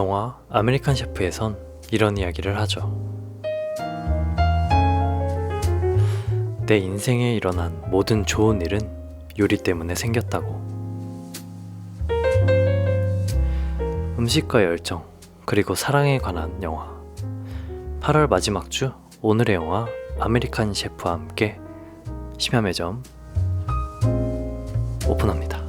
영화 아메리칸 셰프에선 이런 이야기를 하죠. 내 인생에 일어난 모든 좋은 일은 요리 때문에 생겼다고. 음식과 열정, 그리고 사랑에 관한 영화. 8월 마지막 주 오늘의 영화 아메리칸 셰프와 함께 심야 매점 오픈합니다.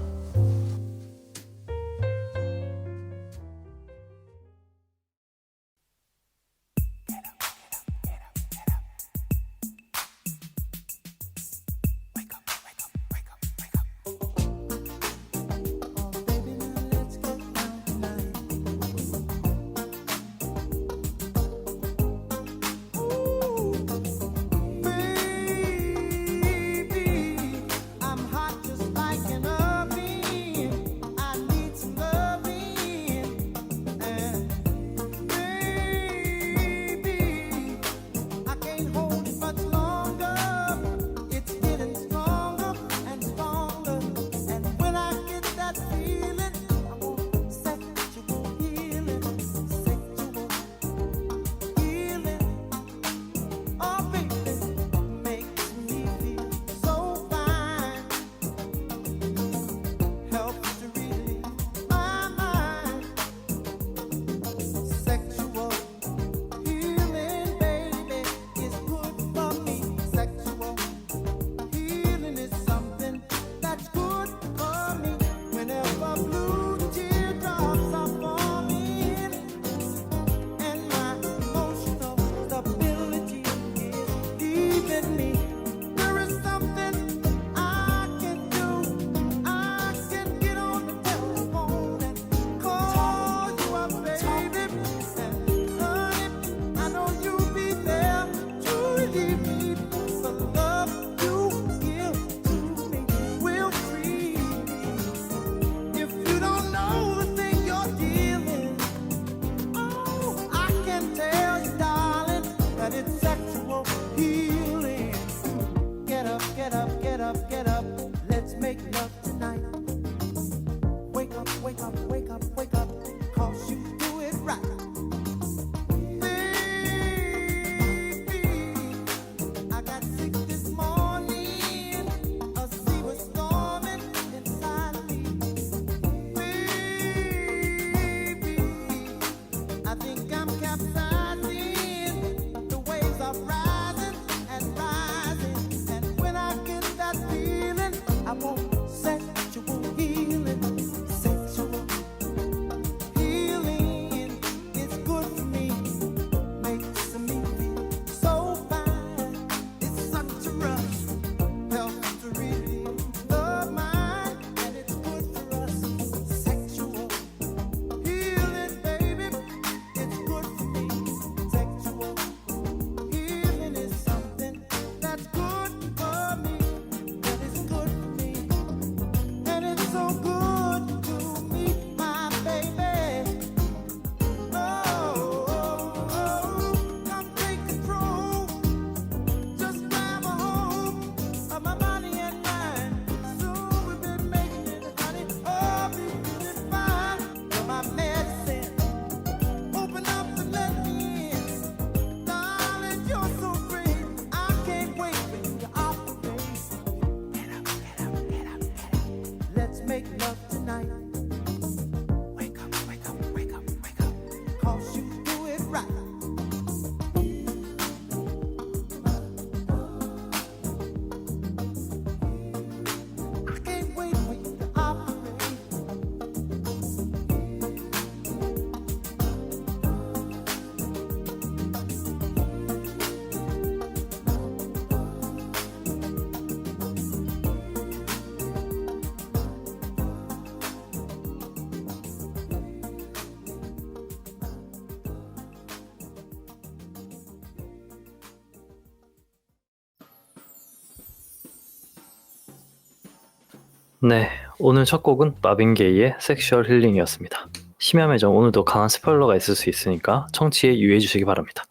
네, 오늘 첫 곡은 마빈 게이의 섹슈얼 힐링이었습니다. 심야 매점 오늘도 강한 스포일러가 있을 수 있으니까 청취에 유의해 주시기 바랍니다.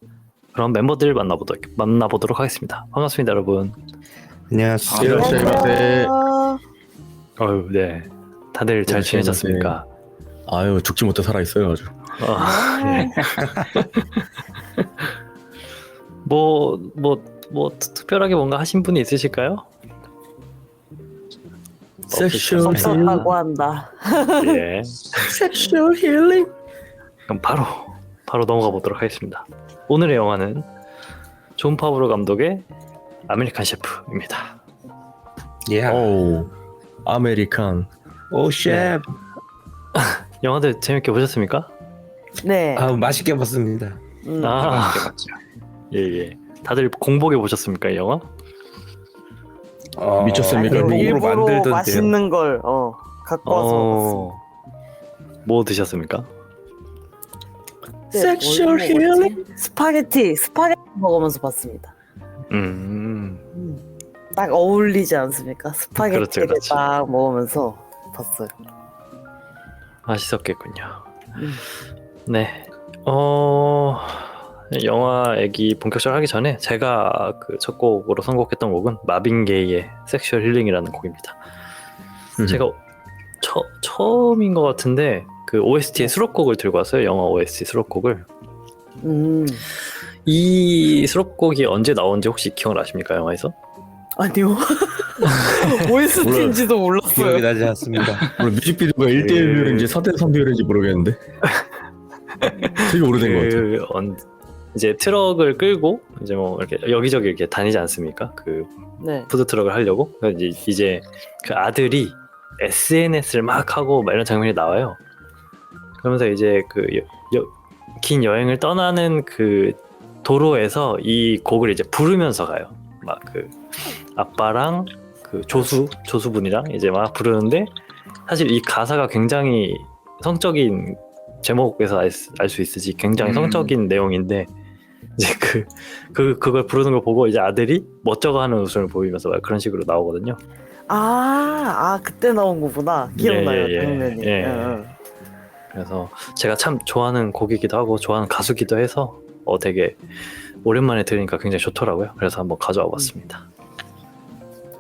그럼 멤버들 만나보도록 하겠습니다. 반갑습니다, 여러분. 안녕하세요. 어휴, 네. 다들 잘 지내셨습니까? 아유, 죽지 못해 살아있어요, 아주. 예. 뭐 특별하게 뭔가 하신 분이 있으실까요? 섹슈얼 없으시죠? 힐링. 섭섭하고 한다. 예. 섹슈얼 힐링. 그럼 바로 넘어가 보도록 하겠습니다. 오늘의 영화는 존 파브로 감독의 아메리칸 셰프입니다. 예. 오, 아메리칸. 오 셰프. 영화들 재밌게 보셨습니까? 네. 아 맛있게 봤습니다. 아, 예. 다들 공복에 보셨습니까, 이 영화? 미쳤습니까? 몸으로 일부러 만들던데요. 맛있는 걸 갖고 와서 먹었어. 뭐 드셨습니까? 섹슈얼 힐링. 스파게티 먹으면서 봤습니다. 딱 어울리지 않습니까? 스파게티를 그렇죠. 딱 먹으면서 봤어요. 맛있었겠군요. 음. 네. 영화 얘기 본격적으로 하기 전에 제가 그 첫 곡으로 선곡했던 곡은 마빈 게이의 섹슈얼 힐링이라는 곡입니다. 제가 처음인 것 같은데 그 OST의 수록곡을 들고 왔어요. 영화 OST 수록곡을. 이 수록곡이 언제 나온지 혹시 기억나십니까? 영화에서? 아니요. OST인지도 기억이 몰랐어요. 나지 않습니다. 물론 뮤직비디오가 1대1 비율인지 4대3 비율인지 모르겠는데 되게 오래된 것 같아요. 이제 트럭을 끌고 이제 뭐 이렇게 여기저기 이렇게 다니지 않습니까? 그 네. 푸드 트럭을 하려고. 그래서 이제 그 아들이 SNS를 막 하고 막 이런 장면이 나와요. 그러면서 이제 그 긴 여행을 떠나는 그 도로에서 이 곡을 이제 부르면서 가요. 막 그 아빠랑 그 조수분이랑 이제 막 부르는데 사실 이 가사가 굉장히 성적인, 제목에서 알 수 있듯이 굉장히 성적인 내용인데 이제 그걸 부르는 걸 보고 이제 아들이 멋쩍어하는 웃음을 보이면서 막 그런 식으로 나오거든요. 그때 나온 거구나. 기억나요, 예. 장면이. 예. 응. 그래서 제가 참 좋아하는 곡이기도 하고 좋아하는 가수기도 해서 되게 오랜만에 들으니까 굉장히 좋더라고요. 그래서 한번 가져와 봤습니다.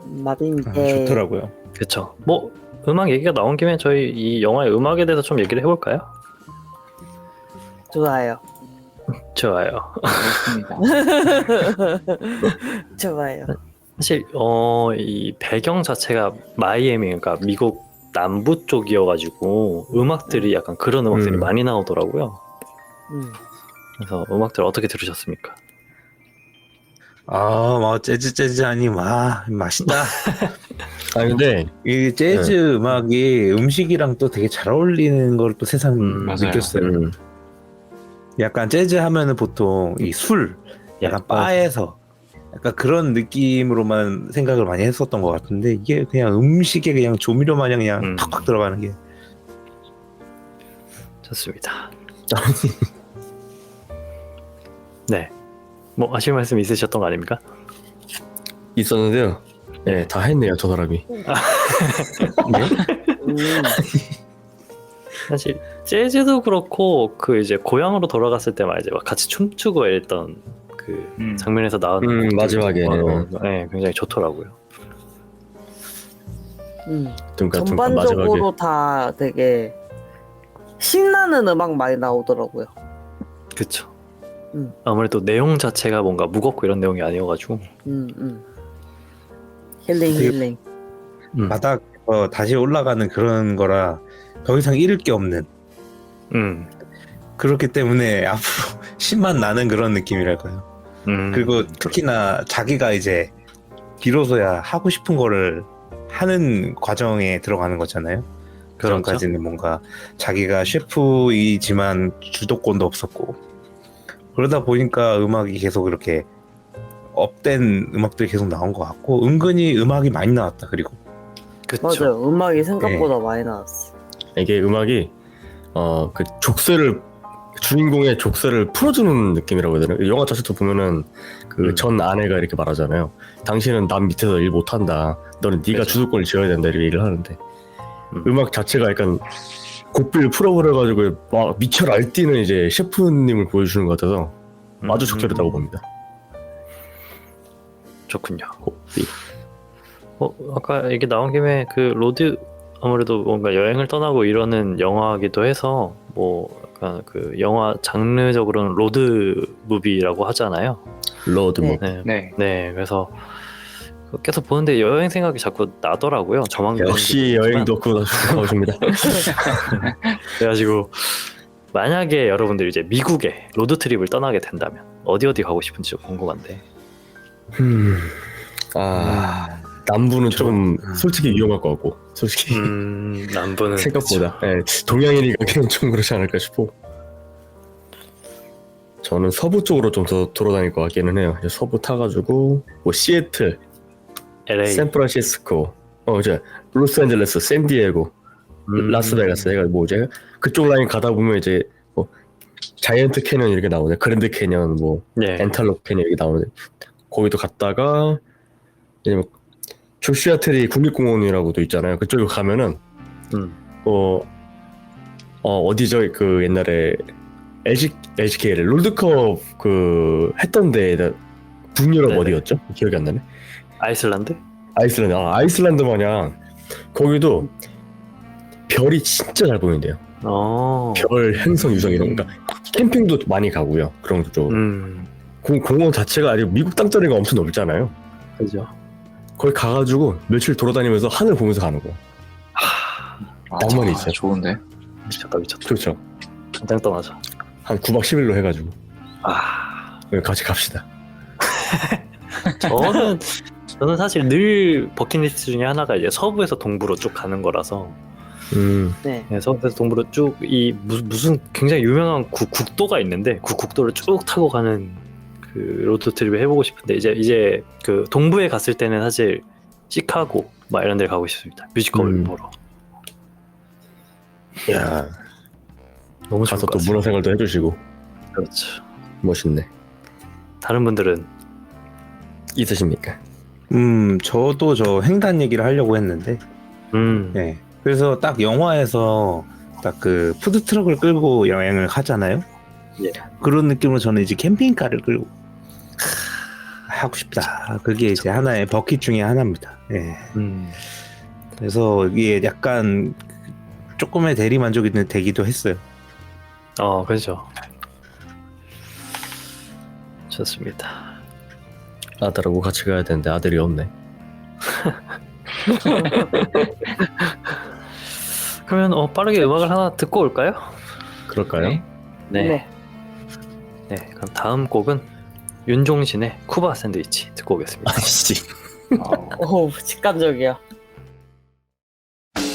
마빈 게이. 좋더라고요. 그렇죠. 뭐 음악 얘기가 나온 김에 저희 이 영화의 음악에 대해서 좀 얘기를 해볼까요? 좋아요. 좋아요. 좋아요. 사실 이 배경 자체가 마이애미, 그러니까 미국 남부 쪽이어가지고 음악들이 약간 그런 음악들이 많이 나오더라고요. 그래서 음악들 어떻게 들으셨습니까? 막 재즈하니 맛있다. 아 근데 이 재즈 음악이 음식이랑 또 되게 잘 어울리는 걸 또 세상 느꼈어요. 약간 재즈 하면은 보통 이 술, 약간 바에서 약간 그런 느낌으로만 생각을 많이 했었던 것 같은데 이게 그냥 음식에 그냥 조미료 마냥 그냥 팍팍 들어가는 게. 좋습니다. 네. 뭐 하실 말씀 있으셨던 거 아닙니까? 있었는데요. 네, 다 했네요, 저 사람이. 사실 재즈도 그렇고 그 이제 고향으로 돌아갔을 때만 이제 막 같이 춤추고 이랬던 그 장면에서 나오는 곡들이 마지막에는. 네, 굉장히 좋더라고요. 전반적으로 다 되게 신나는 음악 많이 나오더라고요. 그쵸. 아무래도 내용 자체가 뭔가 무겁고 이런 내용이 아니어가지고. 힐링. 바닥에서 다시 올라가는 그런 거라 더 이상 잃을 게 없는. 그렇기 때문에 앞으로 신만 나는 그런 느낌이랄까요. 그리고 특히나 자기가 이제 비로소야 하고 싶은 거를 하는 과정에 들어가는 거잖아요. 그 전까지는 뭔가 자기가 셰프이지만 주도권도 없었고 그러다 보니까 음악이 계속 이렇게 업된 음악들이 계속 나온 것 같고 은근히 음악이 많이 나왔다. 그리고 그쵸. 맞아요. 음악이 생각보다 많이 나왔어. 이게 음악이 그 주인공의 족쇄를 풀어주는 느낌이라고 해야 되나? 영화 자체도 보면은 그 전 아내가 이렇게 말하잖아요. 당신은 남 밑에서 일 못한다. 너는 네가 주도권을 쥐어야 된다. 이렇게 얘기를 하는데 음악 자체가 약간 고삐를 풀어버려가지고 막 미쳐 날뛰는 이제 셰프님을 보여주는 것 같아서 아주 적절했다고 봅니다. 좋군요. 고삐. 아까 얘기 나온 김에 그 로드 아무래도 뭔가 여행을 떠나고 이러는 영화기도 해서 뭐 그러니까 그 영화 장르적으로는 로드 무비라고 하잖아요. 로드 뭐. 네, 네. 네, 그래서 계속 보는데 여행 생각이 자꾸 나더라고요. 저만 그런 역시 게 아니지만. 여행도 그것입니다. 그래가지고 만약에 여러분들이 이제 미국에 로드 트립을 떠나게 된다면 어디 가고 싶은지 좀 궁금한데. 남부는 좀 솔직히 위험할 것 같고, 솔직히 남부는 생각보다 동양인이 가기는 좀 그렇지 않을까 싶어. 저는 서부 쪽으로 좀 더 돌아다닐 것 같기는 해요. 이제 서부 타가지고 뭐 시애틀, LA. 샌프란시스코, 이제 로스앤젤레스, 샌디에고, 라스베가스 해가 뭐 이제 그쪽 라인 가다 보면 이제 뭐 자이언트 캐년 이렇게 나오네, 그랜드 캐년, 뭐 네. 엔탈록 캐년 이렇게 나오는데 거기도 갔다가 이제 뭐 조슈아 트리 국립공원이라고도 있잖아요. 그쪽에 가면은 어디죠? 그 옛날에 LCK를 롤드컵 그 했던 데에다 북유럽 네네. 어디였죠? 기억이 안 나네. 아이슬란드? 아이슬란드 마냥 거기도 별이 진짜 잘 보인대요. 별 행성 유성 이런 거. 그러니까 캠핑도 많이 가고요. 그런 쪽으로. 공원 자체가 아직 미국 땅자리가 엄청 넓잖아요. 그죠. 거기 가가지고 며칠 돌아다니면서 하늘 보면서 가는 거야. 낭만이 있어요. 좋은데. 미쳤다. 좋죠. 당장 떠나자. 한 9박 10일로 해가지고 여기 같이 갑시다. 저는 사실 늘 버킷리스트 중에 하나가 이제 서부에서 동부로 쭉 가는 거라서. 네. 네, 서부에서 동부로 쭉 이 무슨 굉장히 유명한 국도가 있는데 그 국도를 쭉 타고 가는 그 로드 트립을 해보고 싶은데 이제 그 동부에 갔을 때는 사실 시카고 막 이런 데 가고 싶습니다. 뮤지컬 보러. 야, 너무 좋을 가서 것 또 같아요. 문화생활도 해주시고. 그렇죠. 멋있네. 다른 분들은 있으십니까? 저도 저 횡단 얘기를 하려고 했는데, 네. 그래서 딱 영화에서 딱 그 푸드 트럭을 끌고 여행을 하잖아요. 예. 그런 느낌으로 저는 이제 캠핑카를 끌고 하고 싶다. 그게 이제 하나의 버킷 중에 하나입니다. 예. 그래서 이게 약간 조금의 대리 만족이 되기도 했어요. 그렇죠. 좋습니다. 아들하고 같이 가야 되는데 아들이 없네. 그러면 빠르게 음악을 하나 듣고 올까요? 그럴까요? 네. 그럼 다음 곡은 윤종신의 쿠바 샌드위치 듣고 오겠습니다. 아이씨. 오, 직관적이야. You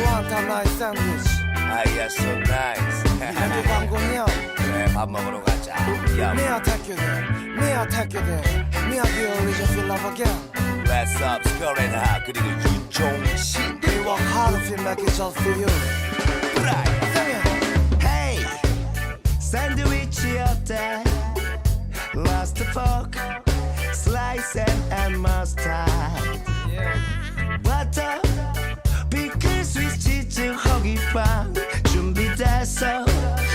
want a nice sandwich? yes, so nice. 이거 광고냐? 그래, 밥 먹으러 가자. 야, Me attack you there. Me attack you there. Me have the origin feel love again. let's up, score it high. 그리고 유종신. We work hard to feel like it's just for you. Right. Sing it. Hey, 샌드위치 어때? Last fork, slice and mustard. Butter, pickle, Swiss cheese, 허기 빵 준비됐어.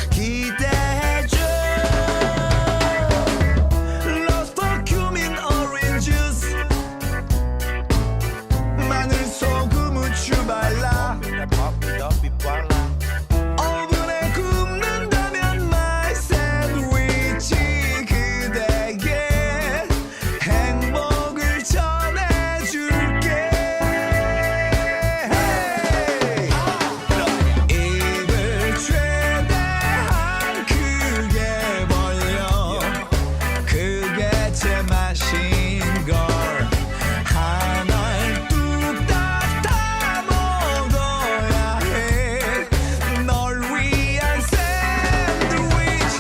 기대해줘. Lost for cumin, orange juice. 마늘 소금 후추 발라. 오븐에 굽는다면 my sandwich 그대에게 행복을 전해줄게. Hey! 입을 최대한 크게 벌려 그게 제맛인 걸 하나를 뚝딱 다 먹어야 해. 널 위한 샌드위치.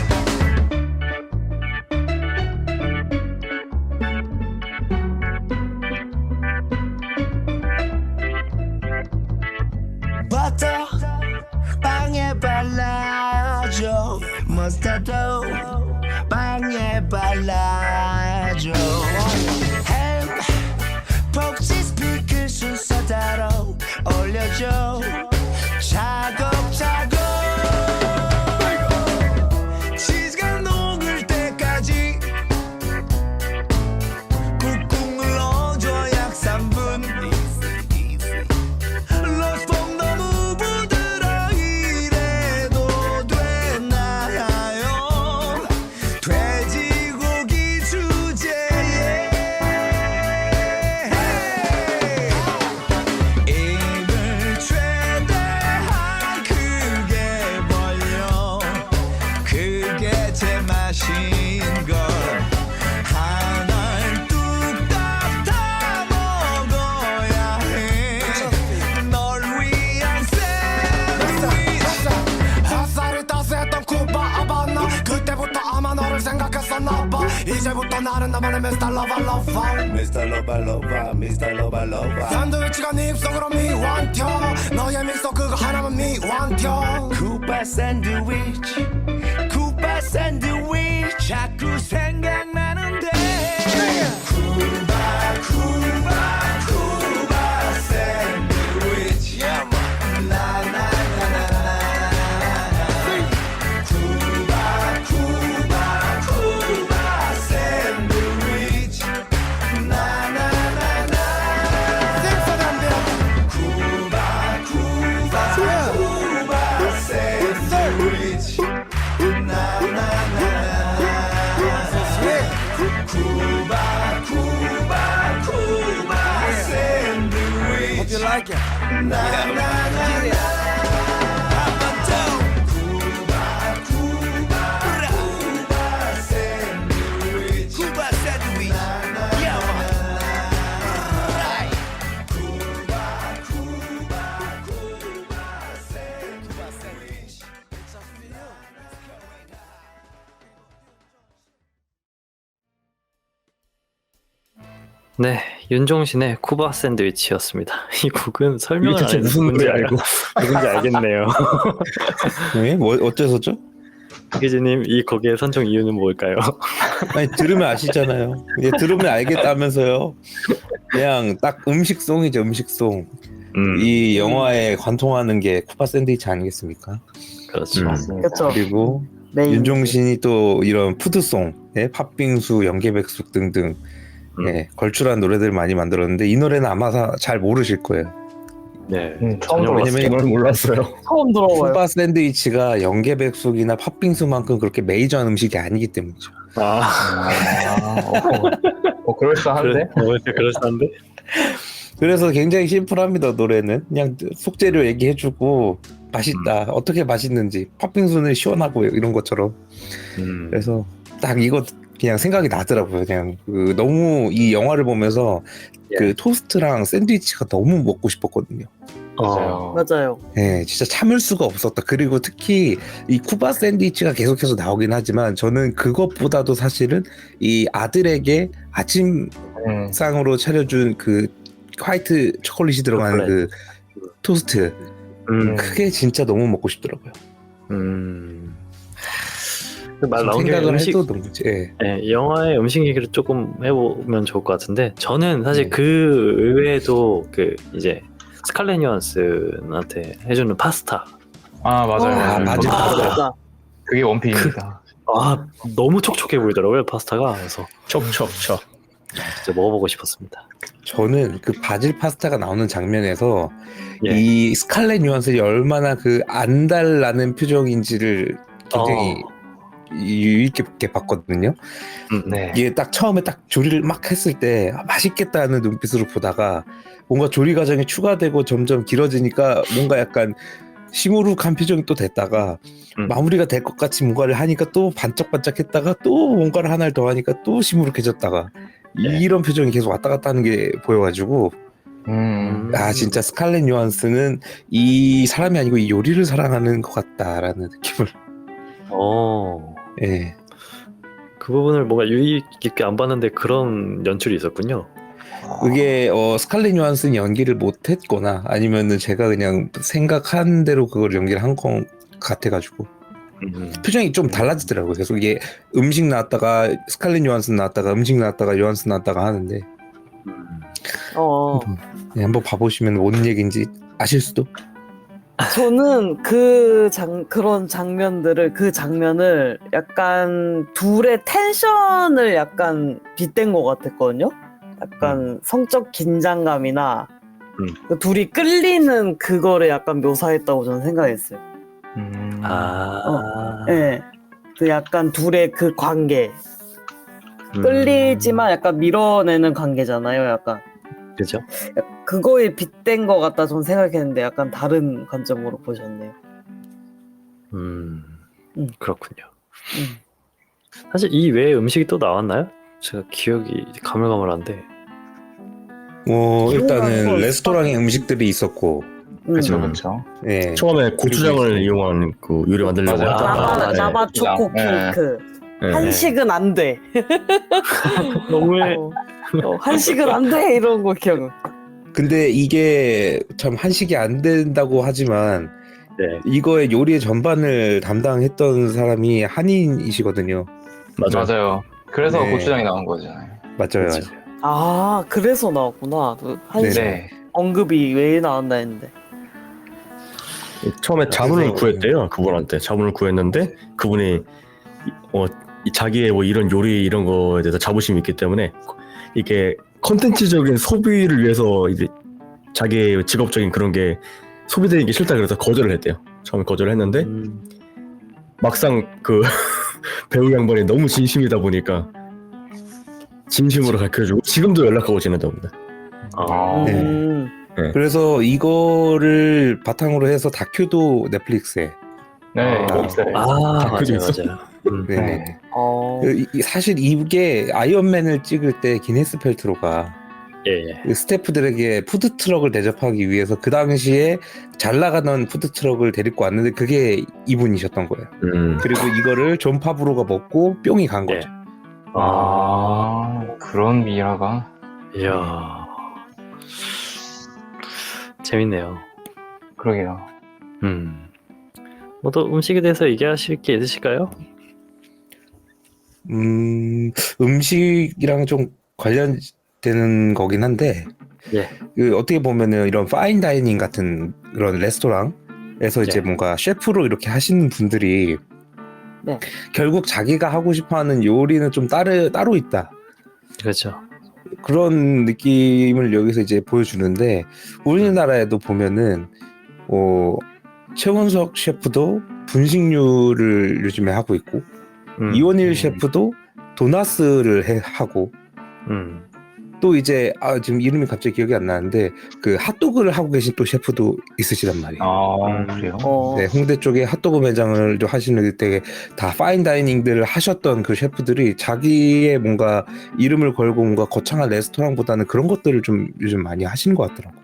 버터 빵에 발라줘. 머스타드 빵에 발라줘. 햄 폭치스 피클 순서 따로 올려줘. 차곡차곡 치즈가 녹을 때까지 꾹꾹 눌러줘. 약 3분. 로스폼 너무 부드러 이래 나는 나만의 Mr. Lover Lover Mr. Loba Loba Mr. Loba Loba 샌드위치가 네 입속으로 미완텨 너의 미소 그거 하나만 미완텨 쿠바 샌드위치 쿠바 샌드위치 자꾸 생각나는데 쿠바 쿠바 쿠바 샌드위치 쿠바 쿠바 쿠바 샌드위치 나나나나 쿠바 쿠바 쿠바 샌드위치 나나나나 쿠바 쿠바 쿠바 샌드위치 Hope you like it 나나나나 쿠바 샌드위치 네, 윤종신의 쿠바 샌드위치였습니다. 이 곡은 설명을 이게 안 대체 해도 무슨 누군지 노래 알고 누군지 알겠네요. 네? 뭐 어째서죠? 기지님 이 곡의 선정 이유는 뭘까요? 아니 들으면 아시잖아요. 이제 들으면 알겠다면서요. 그냥 딱 음식송이죠, 음식송. 이 영화에 관통하는 게 쿠바 샌드위치 아니겠습니까? 그렇죠. 그렇죠. 그리고 메인. 윤종신이 또 이런 푸드송, 예, 팥빙수, 연계백숙 등등 예, 걸출한 노래들 많이 만들었는데 이 노래는 아마 잘 모르실 거예요. 네, 처음 전혀 들었어요. 이걸 몰랐어요. 처음 들어봐요. 쿠바 샌드위치가 연계백숙이나 팥빙수만큼 그렇게 메이저한 음식이 아니기 때문이죠. 그럴싸한데? 그럴싸한데? 그래서 굉장히 심플합니다. 노래는 그냥 속재료 얘기해주고 맛있다, 어떻게 맛있는지, 팥빙수는 시원하고 이런 것처럼. 그래서 딱 이거 그냥 생각이 나더라고요. 그냥 너무 이 영화를 보면서 그 토스트랑 샌드위치가 너무 먹고 싶었거든요. 맞아요. 네, 진짜 참을 수가 없었다. 그리고 특히 이 쿠바 샌드위치가 계속해서 나오긴 하지만 저는 그것보다도 사실은 이 아들에게 아침상으로 차려준 그 화이트 초콜릿이 들어가는 그 토스트, 그게 진짜 너무 먹고 싶더라고요. 말 나온 김에 생각을 음식, 해도 너무 예. 네, 영화의 음식 얘기를 조금 해보면 좋을 것 같은데 저는 사실 그 의외에도 그 이제 스칼렛 요한슨한테 해주는 파스타 맞아요. 맞아. 그게 원픽입니다. 너무 촉촉해 보이더라고요 파스타가. 그래서 척척척. 진짜 먹어보고 싶었습니다. 저는 그 바질 파스타가 나오는 장면에서 예. 이 스칼렛 요한슨이 얼마나 그 안달나는 표정인지를 굉장히 유익게 봤거든요. 네. 이게 딱 처음에 딱 조리를 막 했을 때 맛있겠다는 눈빛으로 보다가 뭔가 조리 과정이 추가되고 점점 길어지니까 뭔가 약간 시무룩한 표정이 또 됐다가 마무리가 될 것 같이 뭔가를 하니까 또 반짝반짝했다가 또 뭔가를 하나를 더 하니까 또 시무룩해졌다가 이런 표정이 계속 왔다 갔다 하는 게 보여가지고 진짜 스칼렛 요한슨은 이 사람이 아니고 이 요리를 사랑하는 것 같다라는 느낌을. 예. 그 부분을 뭔가 유의 깊게 안 봤는데 그런 연출이 있었군요. 그게 스칼렛 요한슨이 연기를 못했거나 아니면은 제가 그냥 생각한 대로 그걸 연기를 한 것 같아가지고 표정이 좀 달라지더라고요. 계속 이게 음식 나왔다가 스칼렛 요한슨 나왔다가 음식 나왔다가 요한슨 나왔다가 하는데 네, 한번 봐보시면 뭔 얘기인지 아실 수도. 저는 그런 장면들을 그 장면을 약간 둘의 텐션을 약간 빗댄 것 같았거든요. 약간 성적 긴장감이나 그 둘이 끌리는 그거를 약간 묘사했다고 저는 생각했어요. 네, 그 약간 둘의 그 관계 끌리지만 약간 밀어내는 관계잖아요. 약간 그죠? 그거에 빗댄 것 같다 저는 생각했는데 약간 다른 관점으로 보셨네요. 그렇군요. 사실 이 외에 음식이 또 나왔나요? 제가 기억이 가물가물한데. 일단은 레스토랑에 음식들이 있었고. 그렇죠, 그렇죠. 네. 처음에 고추장을 이용한 그 요리 만들려고 맞아요. 했다가 나바 초코 케이크. 네. 한식은 안 돼. 너무해. 한식은 안 돼 이런 거 기억. 근데 이게 참 한식이 안 된다고 하지만 네. 이거의 요리의 전반을 담당했던 사람이 한인이시거든요. 맞아요. 그래서 네. 고추장이 나온 거잖아요. 맞아요, 그렇죠. 맞아요. 아 그래서 나왔구나. 그 한식 네. 언급이 왜 나왔나 했는데. 처음에 자문을 그래서- 구했대요. 그분한테 자문을 구했는데 그분이 이 자기의 뭐 이런 요리 이런 거에 대해서 자부심이 있기 때문에 이게 컨텐츠적인 소비를 위해서 이제 자기의 직업적인 그런 게 소비되는 게 싫다 그래서 거절을 했대요. 처음에 거절을 했는데 막상 그 배우 양반이 너무 진심이다 보니까 진심으로 가르쳐주고 지금도 연락하고 지낸다고 합니다. 아, 네. 그래서 이거를 바탕으로 해서 다큐도 넷플릭스에. 네. 아. 있어요. 다큐도 맞아요, 있어? 맞아요. 네네. 어. 사실 이게 아이언맨을 찍을 때 기네스 펠트로가 예, 예. 그 스태프들에게 푸드트럭을 대접하기 위해서 그 당시에 잘 나가던 푸드트럭을 데리고 왔는데 그게 이분이셨던 거예요. 그리고 이거를 존 파브로가 먹고 뿅이 간 예. 거죠. 그런 미라가. 이야. 재밌네요. 그러게요. 뭐 또 음식에 대해서 얘기하실 게 있으실까요? 음식이랑 좀 관련되는 거긴 한데 예. 그 어떻게 보면은 이런 파인 다이닝 같은 그런 레스토랑에서 이제 예. 뭔가 셰프로 이렇게 하시는 분들이 네. 결국 자기가 하고 싶어하는 요리는 좀 따로 있다. 그렇죠. 그런 느낌을 여기서 이제 보여주는데 우리나라에도 보면은 최원석 셰프도 분식류를 요즘에 하고 있고 이원일 셰프도 도나스를 하고 또 이제 지금 이름이 갑자기 기억이 안 나는데 그 핫도그를 하고 계신 또 셰프도 있으시단 말이에요. 그래요? 네, 홍대 쪽에 핫도그 매장을 좀 하시는 되게 다 파인 다이닝들을 하셨던 그 셰프들이 자기의 뭔가 이름을 걸고 뭔가 거창한 레스토랑보다는 그런 것들을 좀 요즘 많이 하시는 것 같더라고요.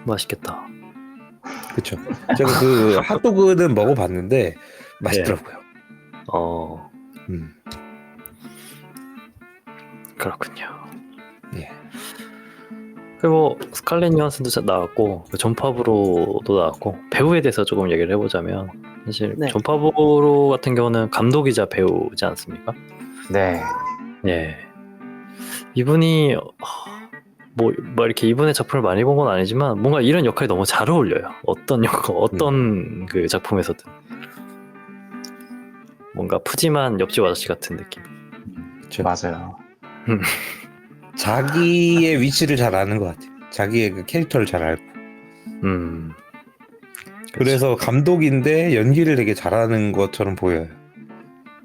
맛있겠다. 그렇죠. 제가 그 핫도그는 먹어봤는데 맛있더라고요. 그렇군요. 예. 그리고 스칼렛 요한슨도 나왔고 존 파브로도 나왔고 배우에 대해서 조금 얘기를 해보자면 사실 네. 존 파브로 같은 경우는 감독이자 배우지 않습니까? 네. 예. 이분이 뭐 이렇게 이분의 작품을 많이 본 건 아니지만 뭔가 이런 역할이 너무 잘 어울려요. 어떤 그 작품에서든 뭔가 푸짐한 옆집 아저씨 같은 느낌. 맞아요. 자기의 위치를 잘 아는 것 같아요. 자기의 그 캐릭터를 잘 알고. 그래서 감독인데 연기를 되게 잘하는 것처럼 보여요.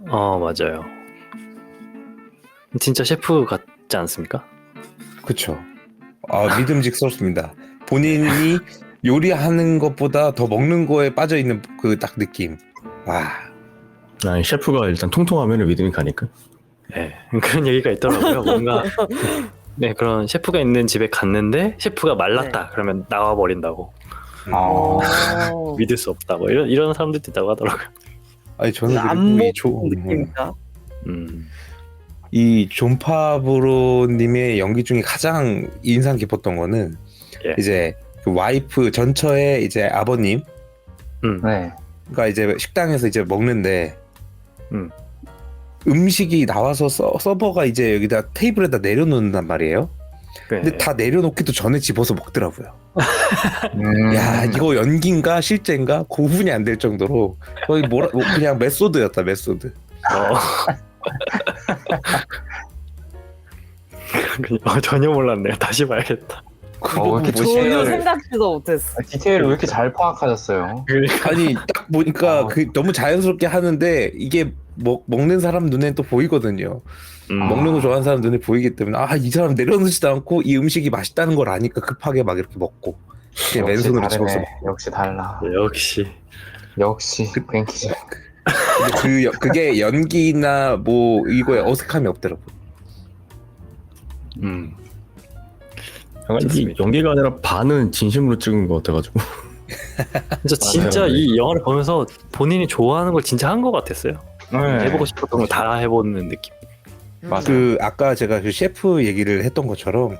맞아요. 진짜 셰프 같지 않습니까? 그렇죠. 믿음직스럽습니다. 본인이 요리하는 것보다 더 먹는 거에 빠져 있는 그 딱 느낌. 와. 셰프가 일단 통통하면 믿음이 가니까. 네, 그런 얘기가 있더라고요. 뭔가 네 그런 셰프가 있는 집에 갔는데 셰프가 말랐다 그러면 나와 버린다고. 믿을 수 없다고 이런 사람들도 있다고 하더라고요. 아니 저는 안 그리고 먹는 느낌인가? 이 존 파브로님의 연기 중에 가장 인상 깊었던 거는 예. 이제 그 와이프 전처의 이제 아버님 네. 가 이제 식당에서 이제 먹는데 음. 음식이 나와서 서버가 이제 여기다 테이블에다 내려놓는단 말이에요. 네. 근데 다 내려놓기도 전에 집어서 먹더라고요. 야 이거 연기인가 실제인가 구분이 안 될 정도로 거의 그냥 메소드였다 메소드. 전혀 몰랐네요. 다시 봐야겠다. 왜 이렇게 전혀 디테일을, 생각지도 못했어. 디테일을 왜 이렇게 잘 파악하셨어요? 아니 딱 보니까 그 너무 자연스럽게 하는데 이게 먹는 사람 눈엔 또 보이거든요. 먹는 거 좋아하는 사람 눈에 보이기 때문에 이 사람 내려놓지도 않고 이 음식이 맛있다는 걸 아니까 급하게 막 이렇게 먹고 그냥 맨손으로 집어서 먹고. 역시 달라. 역시 뱅키즈. 근데 그게 연기나 뭐 이거에 어색함이 없더라고요. 약간 이 연기가 아니라 반은 진심으로 찍은 것 같아가지고. 진짜 맞아요. 이 영화를 보면서 본인이 좋아하는 걸 진짜 한 것 같았어요. 네. 해보고 싶었던 걸 다 해보는 느낌. 맞아요. 그 아까 제가 그 셰프 얘기를 했던 것처럼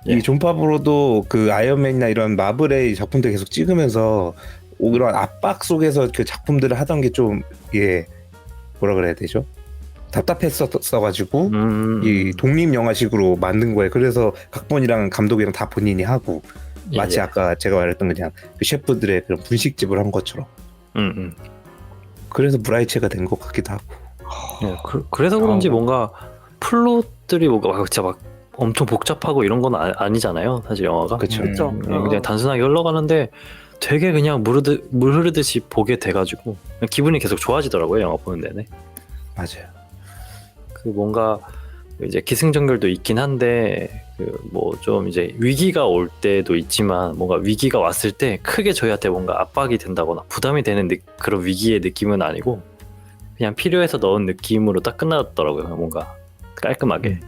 예. 이 존 파브로도 그 아이언맨이나 이런 마블의 작품들 계속 찍으면서 이런 압박 속에서 그 작품들을 하던 게 좀 뭐라 그래야 되죠? 답답했었어가지고 이 독립 영화식으로 만든 거예요. 그래서 각본이랑 감독이랑 다 본인이 하고 마치 예. 아까 제가 말했던 그냥 그 셰프들의 그런 분식집을 한 것처럼. 그래서 브라이체가 된 것 같기도 하고. 예, 그래서 그런지 뭔가 플롯들이 뭔가 진짜 막 엄청 복잡하고 이런 건 아니잖아요. 사실 영화가. 그쵸. 그쵸. 그냥 단순하게 흘러가는데 되게 그냥 물 흐르듯이 보게 돼가지고 그냥 기분이 계속 좋아지더라고요. 영화 보는 내내. 맞아요. 그 뭔가 이제 기승전결도 있긴 한데 그 뭐 좀 이제 위기가 올 때도 있지만 뭔가 위기가 왔을 때 크게 저희한테 뭔가 압박이 된다거나 부담이 되는 그런 위기의 느낌은 아니고 그냥 필요해서 넣은 느낌으로 딱 끝났더라고요. 뭔가 깔끔하게.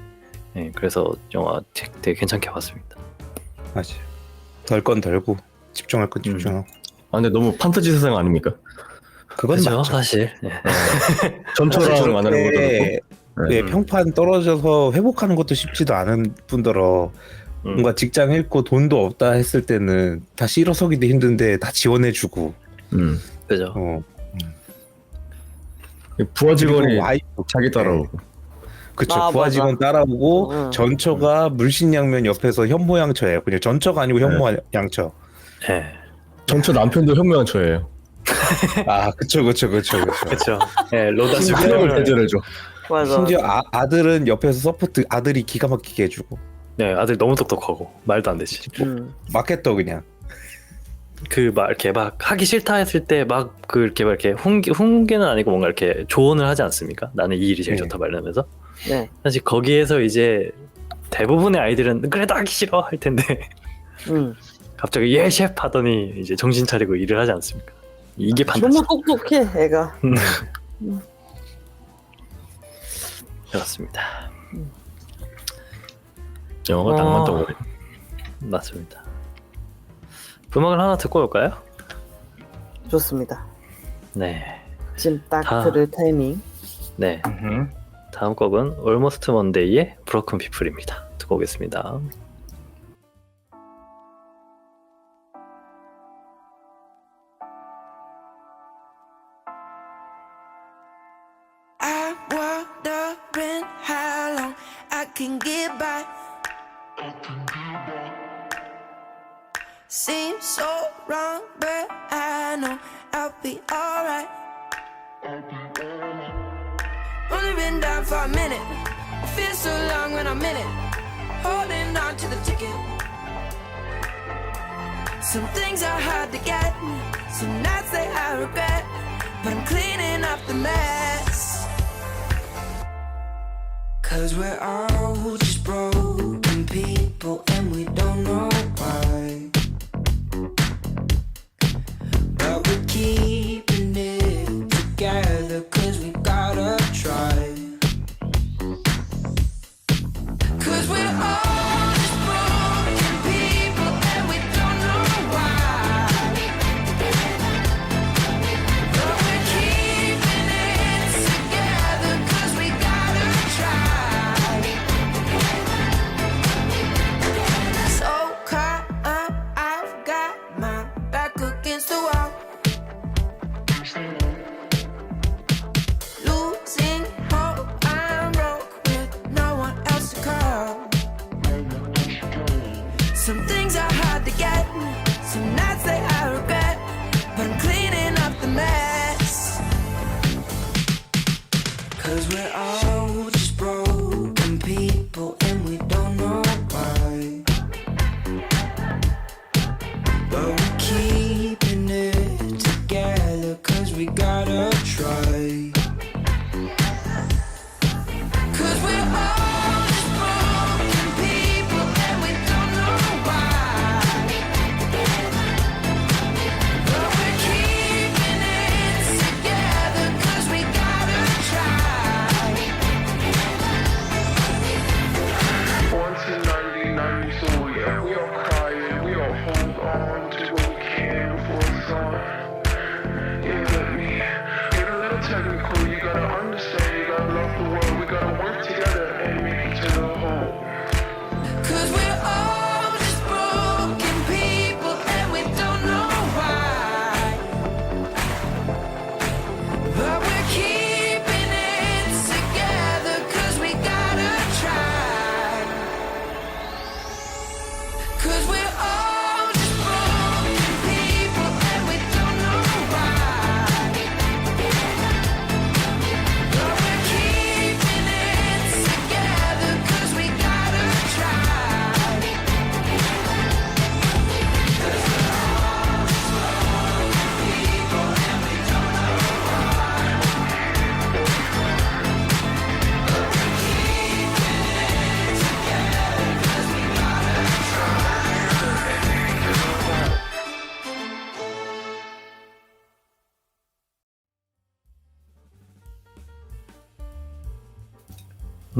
예, 그래서 영화 되게 괜찮게 봤습니다. 맞아요. 덜 건 덜고 집중할 건 집중하고. 아, 근데 너무 판타지 세상 아닙니까? 그건 그렇죠, 맞죠. 사실. 예. 전처럼 안 하는 것도 그렇고. 네, 평판 떨어져서 회복하는 것도 쉽지도 않은 뿐더러 뭔가 직장 잃고 돈도 없다 했을 때는 다시 일어서기도 힘든데 다 지원해주고. 그죠. 부하 직원이 그리고 와이프 자기 따라오고. 그쵸. 아, 부하 맞아. 직원 따라오고 응. 전처가 물신양면 옆에서 현모양처예요. 그냥 전처가 아니고 현모양처. 예. 전처 남편도 현모양처예요. 아, 그쵸. 그렇죠. 예, 로다 수명을 대절해줘. 맞아. 심지어 아들은 옆에서 서포트, 아들이 기가 막히게 해주고. 네, 아들 너무 똑똑하고 말도 안 되지. 막했더 그냥. 그 막 이렇게 막 하기 싫다 했을 때 막 그 이렇게 막 이렇게 훈계는 아니고 뭔가 이렇게 조언을 하지 않습니까? 나는 이 일이 제일 네. 좋다 말하면서 네. 사실 거기에서 이제 대부분의 아이들은 그래도 하기 싫어 할 텐데 갑자기 예 셰프 하더니 이제 정신 차리고 일을 하지 않습니까? 이게 판타지. 너무 똑똑해 애가. 그렇습니다. 영화가 낭만 덩어리. 맞습니다. 음악을 하나 듣고 올까요? 좋습니다. 네. 지금 딱 다. 들을 타이밍. 네. 음흠. 다음 곡은 Almost Monday의 Broken People입니다. 듣고 오겠습니다. I'm wondering how long I can get by. Seems so wrong, but I know I'll be alright. Only been down for a minute. Feels so long when I'm in it. Holding on to the ticket. Some things are hard to get. Some nights they I regret. But I'm cleaning up the mess. 'Cause we're all just broken people and we don't know why. But we're keeping it together 'cause we gotta try. 'Cause we're all just broken people and we don't know why. But we're keeping it together 'cause we gotta try.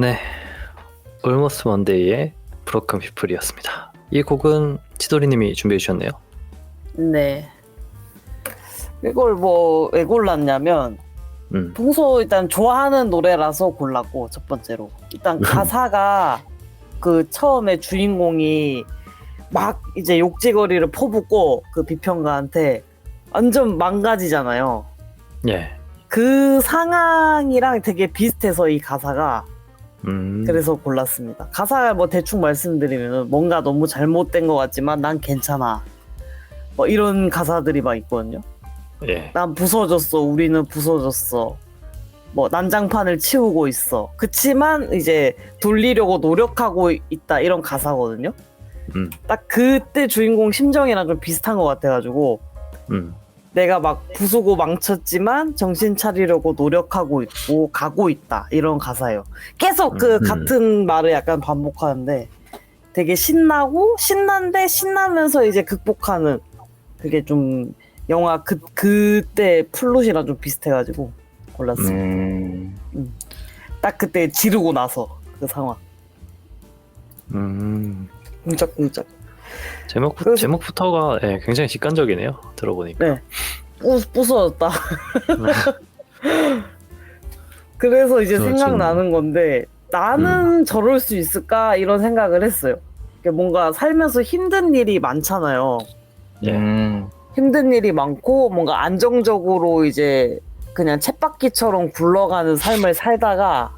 네, Almost Monday의 브로큰 피플이었습니다. 이 곡은 치도리님이 준비해 주셨네요. 네. 이걸 뭐 왜 골랐냐면 평소 일단 좋아하는 노래라서 골랐고 첫 번째로 일단 가사가 그 처음에 주인공이 막 이제 욕지거리를 퍼붓고 그 비평가한테 완전 망가지잖아요. 예. 그 상황이랑 되게 비슷해서 이 가사가 그래서 골랐습니다. 가사 뭐 대충 말씀드리면 뭔가 너무 잘못된 것 같지만 난 괜찮아. 뭐 이런 가사들이 막 있거든요. 예. 난 부서졌어. 우리는 부서졌어. 뭐 난장판을 치우고 있어. 그치만 이제 돌리려고 노력하고 있다 이런 가사거든요. 딱 그때 주인공 심정이랑 좀 비슷한 것 같아가지고 내가 막 부수고 망쳤지만 정신 차리려고 노력하고 있고 가고 있다 이런 가사예요. 계속 그 같은 말을 약간 반복하는데 되게 신나고 신난데 신나면서 이제 극복하는 그게 좀 영화 그때 플롯이랑 좀 비슷해가지고 골랐어요. 딱 그때 지르고 나서 그 상황. 쿵짝쿵짝. 제목부터가 예, 굉장히 직관적이네요. 들어보니까. 네. 부서졌다. 그래서 이제 생각나는 건데 나는 저럴 수 있을까 이런 생각을 했어요. 뭔가 살면서 힘든 일이 많잖아요. 예. 힘든 일이 많고 뭔가 안정적으로 이제 그냥 쳇바퀴처럼 굴러가는 삶을 살다가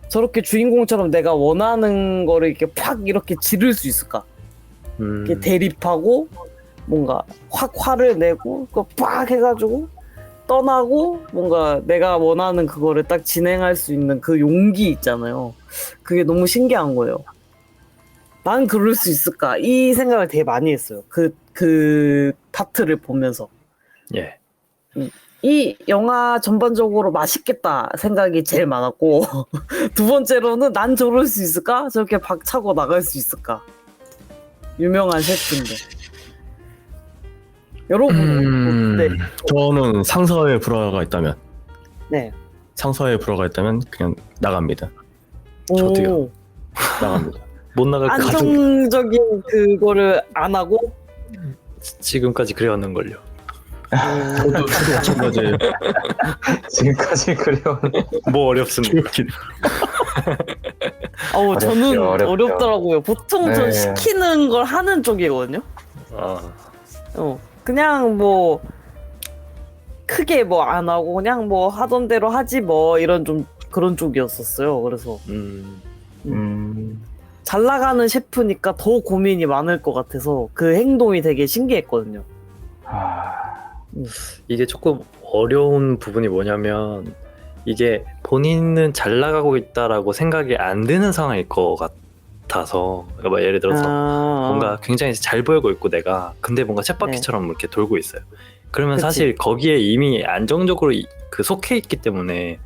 저렇게 주인공처럼 내가 원하는 거를 이렇게 팍 이렇게 지를 수 있을까? 이렇게 대립하고 뭔가 확 화를 내고 그거 팍 해가지고 떠나고 뭔가 내가 원하는 그거를 딱 진행할 수 있는 그 용기 있잖아요. 그게 너무 신기한 거예요. 난 그럴 수 있을까? 이 생각을 되게 많이 했어요. 그 파트를 보면서. 예. 이 영화 전반적으로 맛있겠다 생각이 제일 많았고 두 번째로는 난 저럴 수 있을까? 저렇게 박차고 나갈 수 있을까? 유명한 셰프인데. 여러분, 네. 저는 상사에 불화가 있다면, 네. 상사에 불화가 있다면 그냥 나갑니다. 저도요. 나갑니다. 못 나갈 것 같은 안정적인 그거를 안 하고 지금까지 그래왔는걸요. 저도 마찬가지예요. 지금까지 그래요. 뭐 어렵습니까? 저는 어렵죠. 어렵더라고요. 보통 네. 전 시키는 걸 하는 쪽이거든요. 그냥 뭐 크게 뭐 안 하고 그냥 뭐 하던 대로 하지 뭐 이런 좀 그런 쪽이었었어요. 그래서 잘 나가는 셰프니까 더 고민이 많을 것 같아서 그 행동이 되게 신기했거든요. 이게 조금 어려운 부분이 뭐냐면 이게 본인은 잘 나가고 있다라고 생각이 안 드는 상황일 것 같아서 그러니까 뭐 예를 들어서 뭔가 굉장히 잘 보이고 있고 내가 근데 뭔가 쳇바퀴처럼 이렇게 돌고 있어요. 그러면 그치. 사실 거기에 이미 안정적으로 그 속해 있기 때문에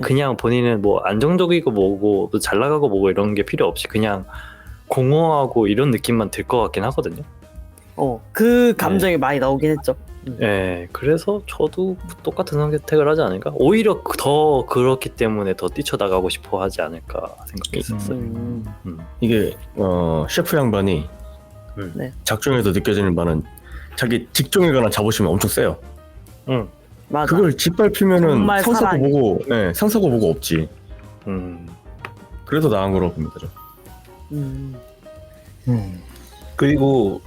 그냥 본인은 뭐 안정적이고 뭐고 또 잘 나가고 뭐고 이런 게 필요 없이 그냥 공허하고 이런 느낌만 들 것 같긴 하거든요. 그 감정이 많이 나오긴 했죠. 네, 그래서 저도 똑같은 선택을 하지 않을까? 오히려 더 그렇기 때문에 더 뛰쳐나가고 싶어 하지 않을까 생각했었어요. 이게 셰프 양반이 네. 작중에서 느껴지는 바는 자기 직종에 관한 자부심이 엄청 세요. 맞아. 그걸 짓밟히면은 정말 상사고 사랑해. 보고, 네, 상사고 보고 없지. 그래서 나은 거라고 봅니다. 그리고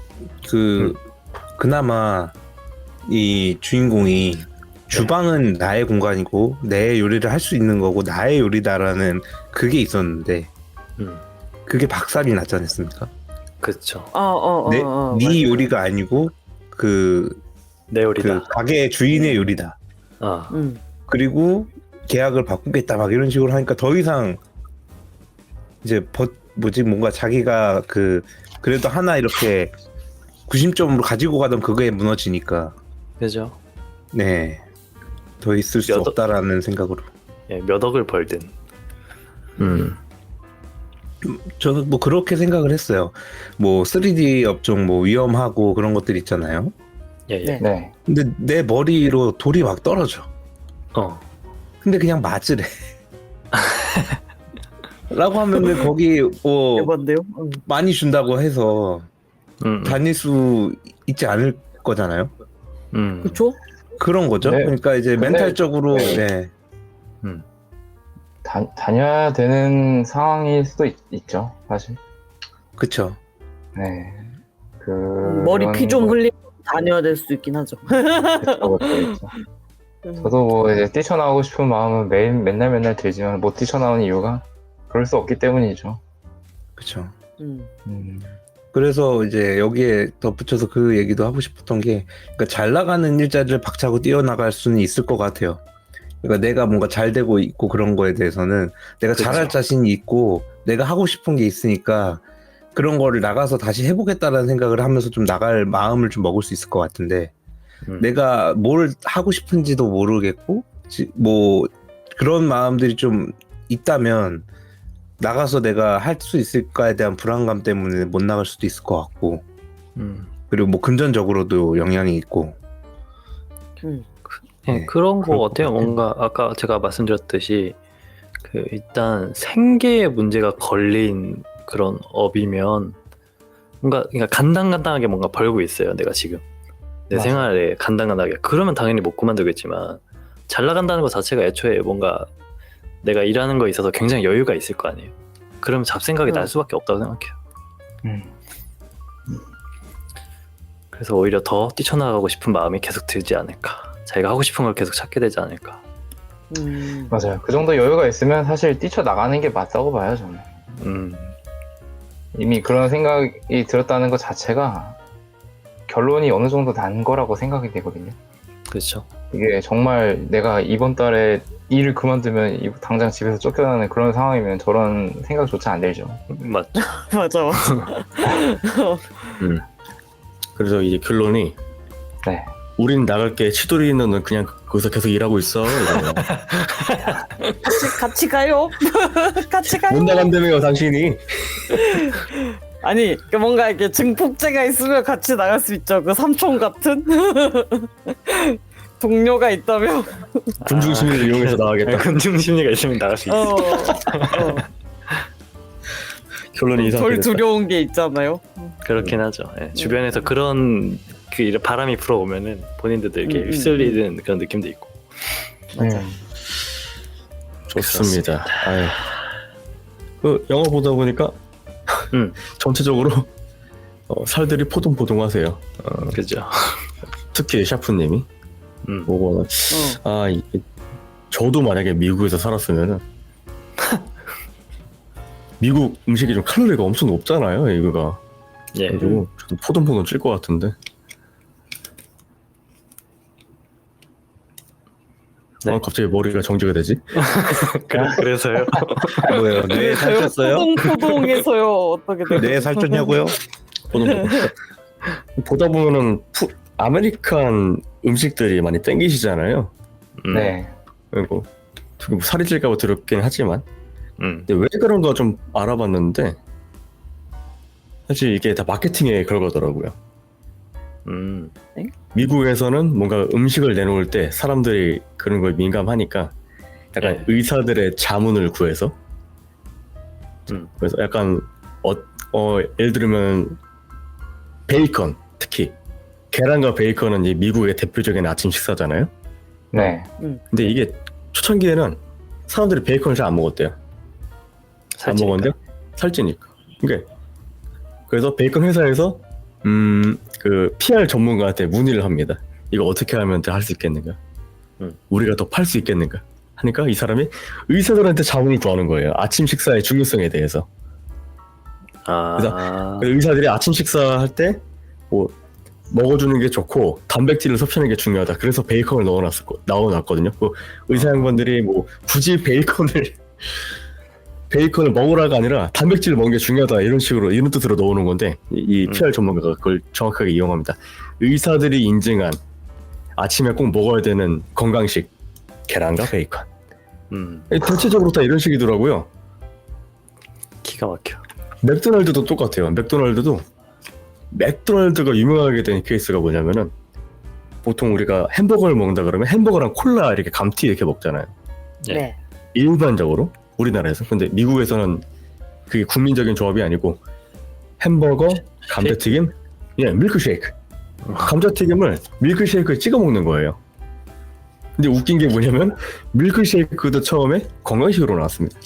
그나마 이 주인공이 주방은 나의 공간이고 내 요리를 할 수 있는 거고 나의 요리다라는 그게 있었는데 그게 박살이 났지 않습니까? 그렇죠. 네 요리가 아니고 내 요리다. 그 가게 주인의 요리다. 그리고 계약을 바꾸겠다 막 이런 식으로 하니까 더 이상 이제 뭔가 자기가 그래도 하나 이렇게 구심점으로 가지고 가던 그거에 무너지니까 그죠. 네, 더 있을 수 없다라는 생각으로. 예, 몇 억을 벌든. 저는 뭐 그렇게 생각을 했어요. 뭐 3D 업종 뭐 위험하고 그런 것들 있잖아요. 예, 예. 네. 네. 근데 내 머리로 돌이 막 떨어져. 근데 그냥 맞으래. 라고 하면은 거기 뭐 대박인데요? 많이 준다고 해서 다닐 수 있지 않을 거잖아요. 그쵸? 그런 거죠. 네. 그러니까 이제 근데- 멘탈적으로 네. 다녀야 되는 상황일 수도 있죠, 사실. 그쵸. 네. 머리 피 좀 흘리고 다녀야 될 수도 있긴 하죠. 그렇죠. 저도 뭐 이제 뛰쳐나오고 싶은 마음은 맨날 들지만 못 뛰쳐나오는 이유가 그럴 수 없기 때문이죠. 그쵸. 음. 그래서 이제 여기에 덧붙여서 그 얘기도 하고 싶었던 게, 그러니까 잘 나가는 일자리를 박차고 뛰어나갈 수는 있을 것 같아요. 그러니까 내가 뭔가 잘 되고 있고 그런 거에 대해서는 내가 그쵸. 잘할 자신이 있고 내가 하고 싶은 게 있으니까 그런 거를 나가서 다시 해보겠다라는 생각을 하면서 좀 나갈 마음을 좀 먹을 수 있을 것 같은데, 내가 뭘 하고 싶은지도 모르겠고 뭐 그런 마음들이 좀 있다면 나가서 내가 할 수 있을까에 대한 불안감 때문에 못 나갈 수도 있을 것 같고, 그리고 뭐 금전적으로도 영향이 있고. 네, 그런 거 그럴 것 어때요? 같아요. 뭔가 아까 제가 말씀드렸듯이 그 일단 생계에 문제가 걸린 그런 업이면 뭔가 그러니까 간당간당하게 뭔가 벌고 있어요. 내가 지금 내 맞아. 생활에 간당간당하게, 그러면 당연히 못 그만두겠지만 잘 나간다는 것 자체가 애초에 뭔가 내가 일하는 거에 있어서 굉장히 여유가 있을 거 아니에요. 그러면 잡생각이 날 수밖에 없다고 생각해요. 그래서 오히려 더 뛰쳐나가고 싶은 마음이 계속 들지 않을까, 자기가 하고 싶은 걸 계속 찾게 되지 않을까. 맞아요. 그 정도 여유가 있으면 사실 뛰쳐나가는 게 맞다고 봐요, 저는. 이미 그런 생각이 들었다는 것 자체가 결론이 어느 정도 난 거라고 생각이 되거든요. 그렇죠. 이게 정말 내가 이번 달에 일을 그만두면 당장 집에서 쫓겨나는 그런 상황이면 저런 생각조차 안 들죠. 맞죠. 맞아. 그래서 이제 결론이 네. 우린 나갈게, 치돌이는 넌 그냥 거기서 계속 일하고 있어. 이러면. 같이 가요. 같이 가요. 못 나간다며요 당신이. 아니 그 뭔가 이렇게 증폭제가 있으면 같이 나갈 수 있죠. 그 삼촌 같은 동료가 있다면. 군중 심리를 이용해서 나가겠다. 군중 심리가 있으면 나갈 수 있어. 결론이 덜 이상하게 됐다. 두려운 게 있잖아요. 그렇긴 하죠. 예, 주변에서 그런 그 이런 바람이 불어오면은 본인들도 이렇게 휩쓸리는 그런 느낌도 있고. 좋습니다. 아유. 그 영화 보다 보니까 전체적으로 살들이 포동포동하세요. 그죠. 특히 샤프님이 보고는 저도 만약에 미국에서 살았으면은 미국 음식이 좀 칼로리가 엄청 높잖아요, 이거가. 예. 그리고 저도 포동포동 찔 것 같은데. 네. 갑자기 머리가 정지가 되지? 그래서요. 뭐예요? 뇌에 살쪘어요? 포동포동해서요. 어떻게 돼요? 뇌에 살쪘냐고요? 포동포동. 보다 보면은 아메리칸 음식들이 많이 땡기시잖아요. 네. 그리고 뭐 살이 찔까봐 두렵긴 하지만 근데 왜 그런가 좀 알아봤는데 사실 이게 다 마케팅의 결과더라고요. 미국에서는 뭔가 음식을 내놓을 때 사람들이 그런 거에 민감하니까 약간 의사들의 자문을 구해서 그래서 약간 예를 들면 베이컨, 특히 계란과 베이컨은 이 미국의 대표적인 아침 식사잖아요. 네. 근데 이게 초창기에는 사람들이 베이컨을 잘 안 먹었대요. 안 먹었는데 살찌니까. 그래서 베이컨 회사에서 그 PR 전문가한테 문의를 합니다. 이거 어떻게 하면 할 수 있겠는가? 우리가 더 팔 수 있겠는가? 하니까 이 사람이 의사들한테 자문을 구하는 거예요. 아침 식사의 중요성에 대해서. 그래서 의사들이 아침 식사할 때 뭐 먹어주는 게 좋고 단백질을 섭취하는 게 중요하다. 그래서 베이컨을 넣어놨거든요. 그 의사 양반들이 뭐 굳이 베이컨을 먹으라가 아니라 단백질을 먹는 게 중요하다 이런 뜻으로 넣어놓은 건데 이 PR 전문가가 그걸 정확하게 이용합니다. 의사들이 인증한 아침에 꼭 먹어야 되는 건강식 계란과 베이컨. 대체적으로 다 이런 식이더라고요. 기가 막혀. 맥도날드도 똑같아요. 맥도날드가 유명하게 된 케이스가 뭐냐면은 보통 우리가 햄버거를 먹는다 그러면 햄버거랑 콜라 이렇게 감튀 이렇게 먹잖아요. 네. 일반적으로. 우리나라에서. 근데 미국에서는 그게 국민적인 조합이 아니고 햄버거, 감자튀김, 예, 밀크쉐이크. 감자튀김을 밀크쉐이크에 찍어 먹는 거예요. 근데 웃긴 게 뭐냐면 밀크쉐이크도 처음에 건강식으로 나왔습니다.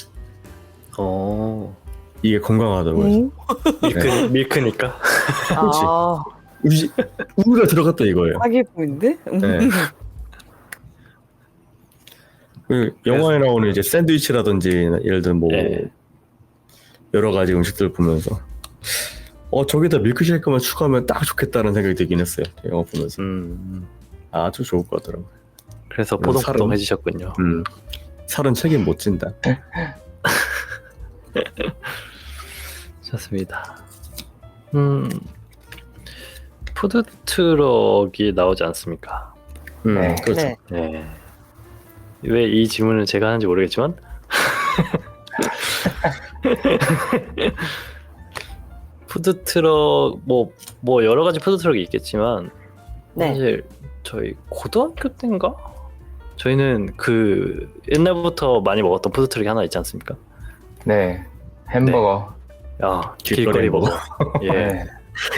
이게 건강하다고 해서. 밀크니까. 그렇지. 아, 우유가 들어갔다 이거예요. 사기꾼인데? 네. 그 영화에 나오는 이제 샌드위치라든지 예를 들면 뭐 네. 여러 가지 음식들 보면서 저기다 밀크쉐이크만 추가하면 딱 좋겠다는 생각이 들긴 했어요. 영화 보면서. 아주 좋을 것 같더라고요. 그래서 포동포동해지셨군요. 살은 책임 못 진다. 좋습니다. 푸드트럭이 나오지 않습니까? 네. 그렇죠. 네. 네. 왜 이 질문을 제가 하는지 모르겠지만 푸드트럭 뭐 여러 가지 푸드트럭이 있겠지만 네. 사실 저희 고등학교 때인가? 저희는 그 옛날부터 많이 먹었던 푸드트럭이 하나 있지 않습니까? 네. 햄버거. 야, 길거리 길거리 버거. 예. 네.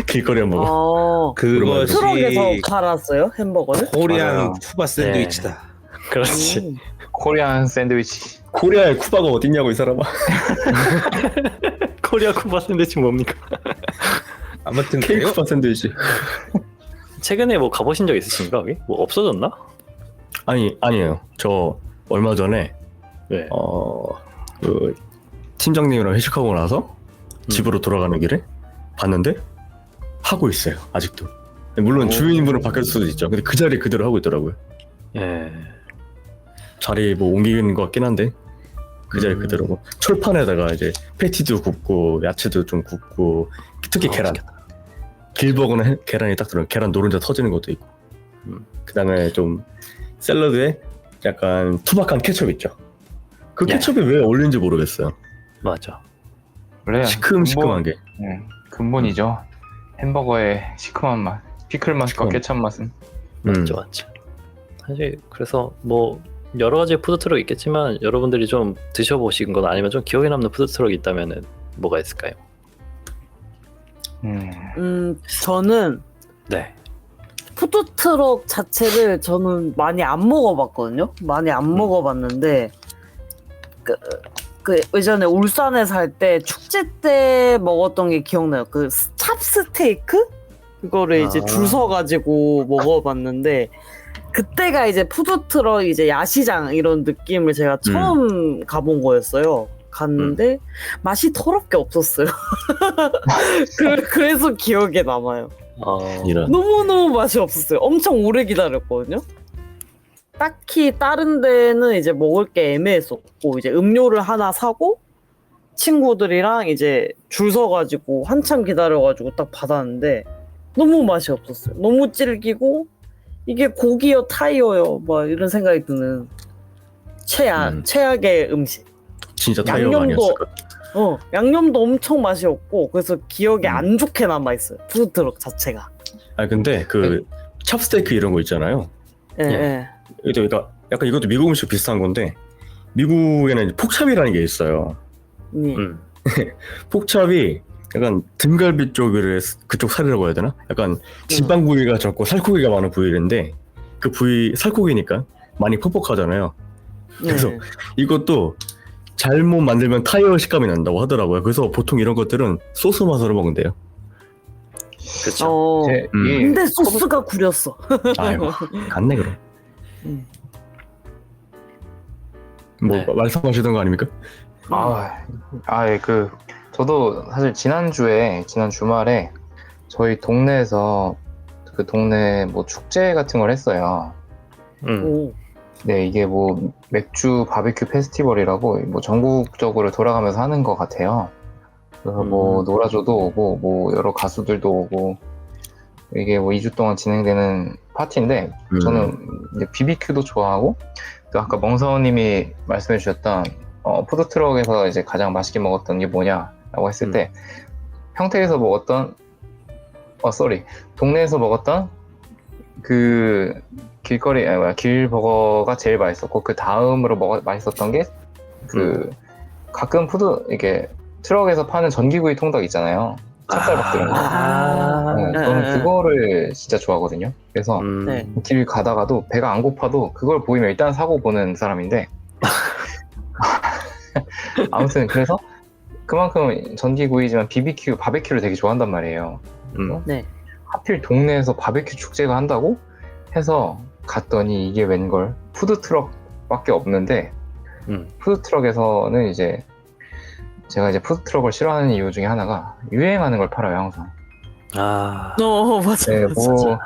길거리 햄버거. 그것이 트럭에서 팔았어요 햄버거를? 코리안 맞아요. 푸바 샌드위치다. 그렇지. 코리안 샌드위치. 코리아에 쿠바가 어딨냐고 이 사람아. 코리아 쿠바 샌드위치 뭡니까? 아무튼 케이크 그래요. 쿠바 샌드위치. 최근에 뭐 가보신 적 있으신가? 거기? 뭐 없어졌나? 아니에요. 저 얼마 전에 네. 그 팀장님이랑 회식하고 나서 집으로 돌아가는 길에 봤는데 하고 있어요. 아직도. 물론 주인분은 바뀔 수도 있죠. 근데 그 자리 그대로 하고 있더라고요. 예. 자리 뭐 옮기는 것 같긴 한데 그 자리 그대로고 철판에다가 이제 패티도 굽고 야채도 좀 굽고 특히 계란. 길버거는 계란이 딱 들어. 계란 노른자 터지는 것도 있고. 그다음에 좀 샐러드에 약간 투박한 케첩 있죠. 그 예. 케첩이 왜 어울리는지 모르겠어요. 맞아. 원래 시큼시큼한 게. 근본이죠. 햄버거의 시큼한 맛, 피클 맛과 시큼. 케첩 맛은. 맞죠. 사실 그래서 뭐 여러 가지 푸드트럭 있겠지만 여러분들이 좀 드셔보신 건 아니면 좀 기억에 남는 푸드트럭이 있다면은 뭐가 있을까요? 저는 네. 푸드트럭 자체를 저는 많이 안 먹어봤거든요. 많이 안 먹어봤는데 그 예전에 울산에 살 때 축제 때 먹었던 게 기억나요. 그 찹스테이크? 그거를 이제 줄 서가지고 먹어봤는데 그때가 이제 푸드트럭 이제 야시장 이런 느낌을 제가 처음 가본 거였어요. 갔는데 맛이 더럽게 없었어요. 그래서 기억에 남아요. 이런. 너무너무 맛이 없었어요. 엄청 오래 기다렸거든요. 딱히 다른 데는 이제 먹을 게 애매했었고 이제 음료를 하나 사고 친구들이랑 이제 줄 서가지고 한참 기다려가지고 딱 받았는데 너무 맛이 없었어요. 너무 질기고 이게 고기요 타이어요 막 이런 생각이 드는 최악의 음식. 진짜 타이어가 아니었을 것 같아요. 양념도 엄청 맛이 없고 그래서 기억에 안 좋게 남아있어요. 푸드트럭 자체가. 근데 그 찹스테이크 이런 거 있잖아요. 예. 그러니까 약간 이것도 미국 음식 비슷한 건데 미국에는 폭찹이라는 게 있어요. 폭찹이 약간 등갈비 쪽을 그쪽 살이라고 해야 되나? 약간 지방 부위가 적고 살코기가 많은 부위인데 그 부위 살코기니까 많이 퍽퍽하잖아요. 그래서 이것도 잘못 만들면 타이어 식감이 난다고 하더라고요. 그래서 보통 이런 것들은 소스 맛으로 먹는데요. 그렇죠. 근데 소스가 구렸어. 아이고, 갔네 그럼. 뭐 네. 말씀하시던 거 아닙니까? 저도 사실 지난 주말에 저희 동네에서 그 동네 뭐 축제 같은 걸 했어요. 오. 네, 이게 뭐 맥주 바비큐 페스티벌이라고 뭐 전국적으로 돌아가면서 하는 것 같아요. 그래서 뭐 노라조도 오고 뭐 여러 가수들도 오고 이게 뭐 2주 동안 진행되는 파티인데 저는 이제 BBQ도 좋아하고 또 아까 멍서님이 말씀해 주셨던 푸드트럭에서 이제 가장 맛있게 먹었던 게 뭐냐라고 했을 때 평택에서 먹었던 동네에서 먹었던 그 길버거가 제일 맛있었고 그 다음으로 맛있었던 게 그 가끔 이게 트럭에서 파는 전기구이 통닭 있잖아요. 찹쌀밥 들은 거. 네, 저는 그거를 진짜 좋아하거든요. 그래서 네. 길 가다가도 배가 안 고파도 그걸 보이면 일단 사고 보는 사람인데 아무튼 그래서 그만큼 전기구이지만 바베큐를 되게 좋아한단 말이에요. 네. 하필 동네에서 바베큐 축제가 한다고 해서 갔더니 이게 웬걸 푸드트럭밖에 없는데 푸드트럭에서는 이제 제가 이제 푸드트럭을 싫어하는 이유 중에 하나가 유행하는 걸 팔아요 항상. 맞아. 네, 뭐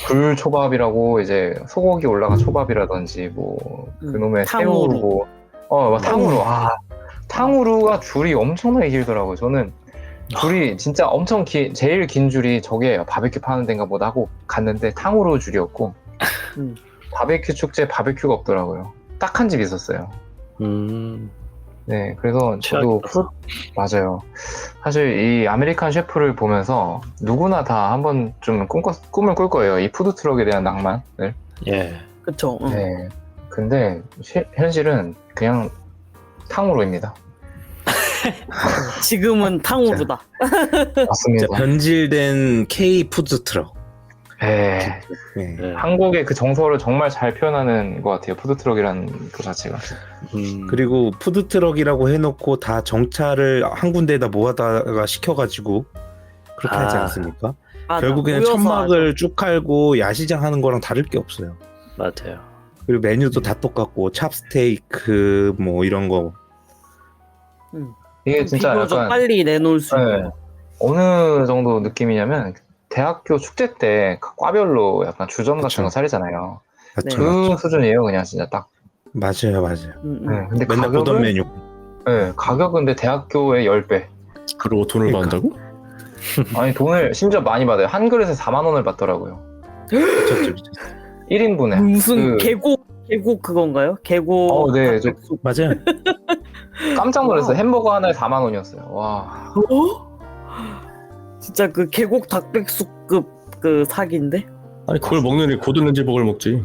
굴초밥이라고 이제 소고기 올라간 초밥이라든지 뭐 그놈의 탕후루. 새우 뭐 탕후루. 탕후루가 줄이 엄청나게 길더라고요. 저는 줄이 진짜 엄청 제일 긴 줄이 저게요. 바베큐 파는 데인가 보다 하고 갔는데 탕후루 줄이었고 바베큐 축제 바베큐가 없더라고요. 딱 한 집 있었어요. 네, 그래서 저도 맞아요. 사실 이 아메리칸 셰프를 보면서 누구나 다 한번 좀 꿈을 꿀 거예요. 이 푸드 트럭에 대한 낭만을. 예. 그쵸. 네. 근데 현실은 그냥 탕후루입니다. 지금은 탕후루다. 맞습니다. 변질된 K 푸드 트럭. 네. 네. 한국의 그 정서를 정말 잘 표현하는 것 같아요. 푸드 트럭이라는 그 자체가. 그리고 푸드 트럭이라고 해놓고 다 정차를 한 군데에다 모아다가 시켜가지고 그렇게 하지 않습니까? 결국에는 천막을 쭉 깔고 야시장 하는 거랑 다를 게 없어요. 맞아요. 그리고 메뉴도 다 똑같고 찹스테이크 뭐 이런 거. 이게 진짜 비교적 약간 빨리 내놓을 수 있는. 어느 정도 느낌이냐면 대학교 축제 때 과별로 약간 주점 같은 그쵸. 거 차리잖아요. 맞죠, 그 맞죠. 수준이에요, 그냥 진짜 딱. 맞아요. 네, 근데 맨날 보던 메뉴. 네, 가격은 근데 대학교의 10배. 그리고 돈을 그러니까. 받는다고? 아니 돈을 심지어 많이 받아요. 한 그릇에 4만 원을 받더라고요. 미쳤죠. 1인분에. 무슨 계곡 그건가요? 계곡. 네, 맞아요. 깜짝 놀랐어요. 햄버거 하나에 4만 원이었어요. 와. 진짜 그 계곡 닭백숙급 그 사기인데? 아니 그걸 먹느니 고들렌지버거를 먹지.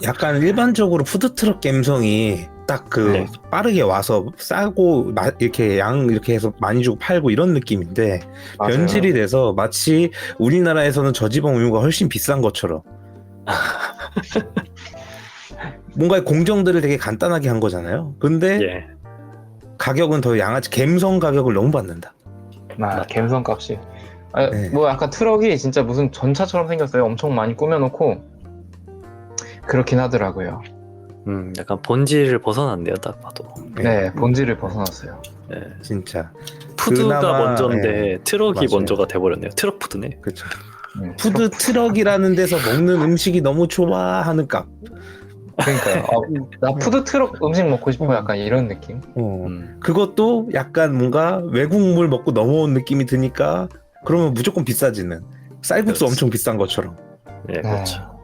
약간 일반적으로 푸드트럭 감성이 딱 그 빠르게 와서 싸고 이렇게 이렇게 해서 많이 주고 팔고 이런 느낌인데 맞아요. 변질이 돼서 마치 우리나라에서는 저지방 우유가 훨씬 비싼 것처럼 뭔가 공정들을 되게 간단하게 한 거잖아요. 근데 가격은 더 양아치 감성 가격을 너무 받는다. 갬성 값이. 네. 뭐 약간 트럭이 진짜 무슨 전차처럼 생겼어요. 엄청 많이 꾸며놓고 그렇긴 하더라고요. 약간 본질을 벗어난대요, 딱 봐도. 네, 본질을 벗어났어요. 네. 진짜. 푸드가 그나마, 먼저인데 트럭이 맞아요. 먼저가 돼버렸네요. 트럭 푸드네. 그렇죠. 푸드 트럭이라는 데서 먹는 음식이 너무 좋아하는 값. 그러니까요. 나 푸드 트럭 음식 먹고 싶어 약간 이런 느낌. 그것도 약간 뭔가 외국물 먹고 넘어온 느낌이 드니까 그러면 무조건 비싸지는. 쌀국수 그렇지. 엄청 비싼 것처럼. 네, 그렇죠.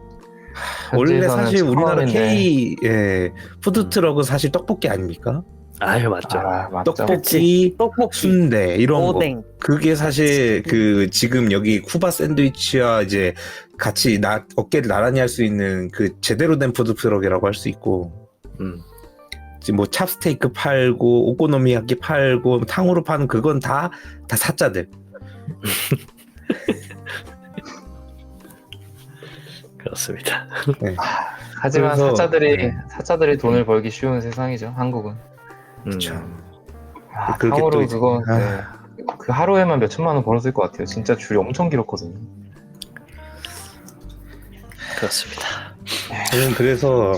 원래 사실 우리나라 K K 푸드 트럭은 사실 떡볶이 아닙니까? 아유, 맞죠. 맞죠. 떡볶이, 순대 이런 오뎅. 거. 그게 사실 그 지금 여기 쿠바 샌드위치와 이제 같이 어깨를 나란히 할 수 있는 그 제대로 된 푸드 트럭이라고 할 수 있고. 지금 뭐 찹스테이크 팔고 오코노미야끼 팔고 탕후루 파는 그건 다 사자들. 그렇습니다. 네. 하지만 그래서, 사자들이 돈을 벌기 쉬운 세상이죠. 한국은. 그렇죠. 탕후루 또 이제- 그거 그 하루에만 몇 천만 원 벌었을 것 같아요. 진짜 줄이 엄청 길었거든요. 그렇습니다. 저는 그래서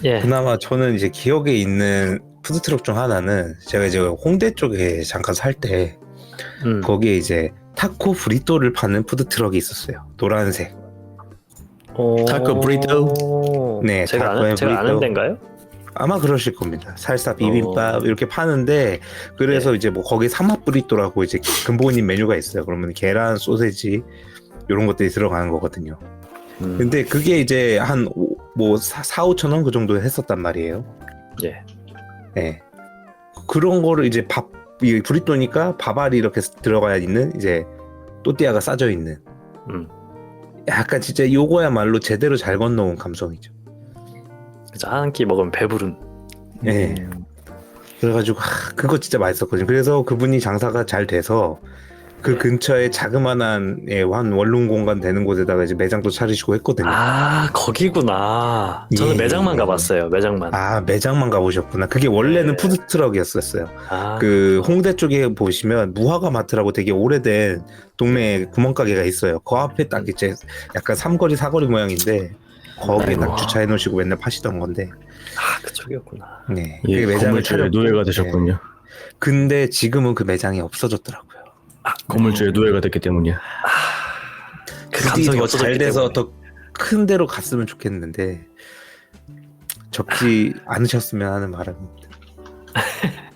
예. 그나마 저는 이제 기억에 있는 푸드트럭 중 하나는 제가 이제 홍대 쪽에 잠깐 살 때 거기에 이제 타코 브리또를 파는 푸드트럭이 있었어요. 노란색. 타코 브리또? 네, 제가 타코의 제가 아는 브리또. 데인가요? 아마 그러실 겁니다. 살사 비빔밥 이렇게 파는데 그래서 이제 뭐 거기 삼합 브리또라고 이제 근본인 메뉴가 있어요. 그러면 계란, 소세지 이런 것들이 들어가는 거거든요. 근데 그게 이제 한 뭐 4-5천 원 그 정도 했었단 말이에요. 예. 네. 그런 거를 이제 이 브리또니까 밥알이 이렇게 들어가야 있는 이제 또띠아가 싸져 있는. 약간 진짜 요거야말로 제대로 잘 건너온 감성이죠. 그래서 한 끼 먹으면 배부른. 네. 그래가지고 그거 진짜 맛있었거든요. 그래서 그분이 장사가 잘 돼서 그 근처에 자그만한 한 원룸 공간 되는 곳에다가 이제 매장도 차리시고 했거든요. 아, 거기구나. 저는 예. 매장만 가봤어요. 매장만. 아, 매장만 가보셨구나. 그게 원래는 네. 푸드트럭이었었어요. 아, 그 홍대 쪽에 보시면 무화과 마트라고 되게 오래된 동네 구멍가게가 있어요. 그 앞에 딱 이제 약간 삼거리 사거리 모양인데 거기에 아이고. 딱 주차해 놓으시고 맨날 파시던 건데. 그쪽이었구나. 네. 예, 그게 매장을 건물주의 차렸고. 노예가 되셨군요. 네. 근데 지금은 그 매장이 없어졌더라고요. 건물주의 노예가 됐기 때문이야. 그 부디 감성이 더 어쩌졌기 잘 돼서 때문에. 더 큰 데로 갔으면 좋겠는데 접지 않으셨으면 하는 바람입니다.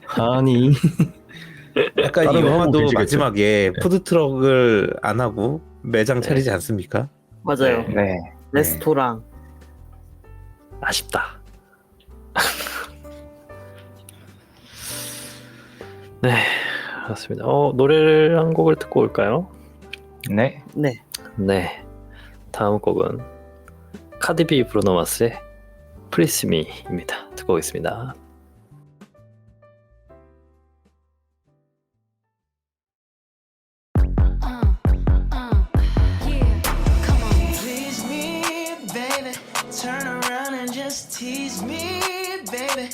아니 약간 이 다른 거 하고 영화도 계시겠죠. 마지막에 푸드트럭을 안 하고 매장 차리지 않습니까? 맞아요. 네. 레스토랑. 아쉽다. 네, 그렇습니다. 노래를 한 곡을 듣고 올까요? 네. 네. 네, 다음 곡은 카디비 브루노 마스의 Please Me입니다. 듣고 오겠습니다. Please me, baby. Turn around and just tease me, baby.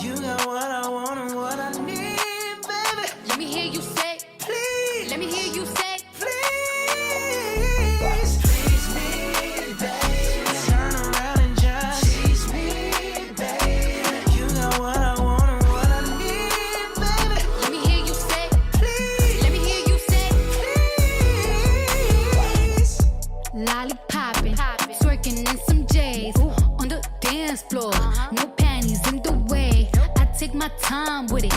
You got what I want and what I need, baby. Let me hear you say, Please, let me hear you say, please, please me, baby. Turn around and just tease me, baby. You got what I want and what I need, baby. let me hear you say, Please, let me hear you say, please. lollipopping, twerking in some J's on the dance floor. No panties in the way. I take my time with it,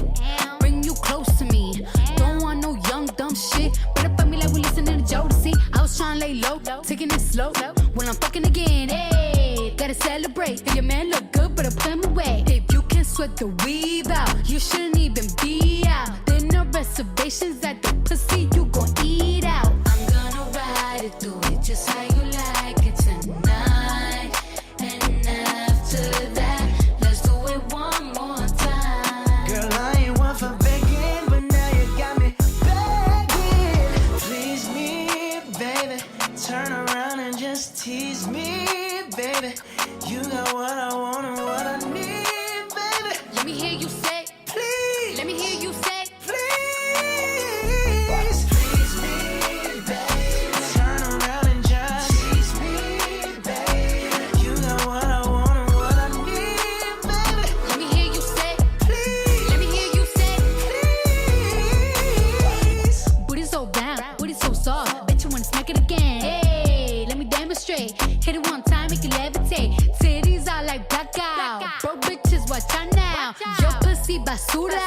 bring you close to me. Don't want no young dumb shit. Better fuck me like we listening to Jodeci. I was trying to lay low, taking it slow. When I'm fucking again, hey, gotta celebrate. If your man look good, better put him away. If you can sweat the weave out, you shouldn't even be out. There no reservations at the pussy, you gon' eat out. I'm gonna ride it, do it just how you like it tonight. And after that, let's do it one more time. Girl, I ain't one for begging, but now you got me begging. Please me, baby. Turn around and just tease me, baby. You got what I want and what I need, baby. Let me hear you say, Please, let me hear you say, please, please me, baby. Turn around and just tease me, baby. You got what I want and what I need, baby. let me hear you say, Please, let me hear you say. please. Booty so round, booty so soft. Bet you wanna smack it again. Hey, let me demonstrate. Hit it one time, make it levitate. Titties are like blackout. Broke bitches, watch out now. Your pussy basura,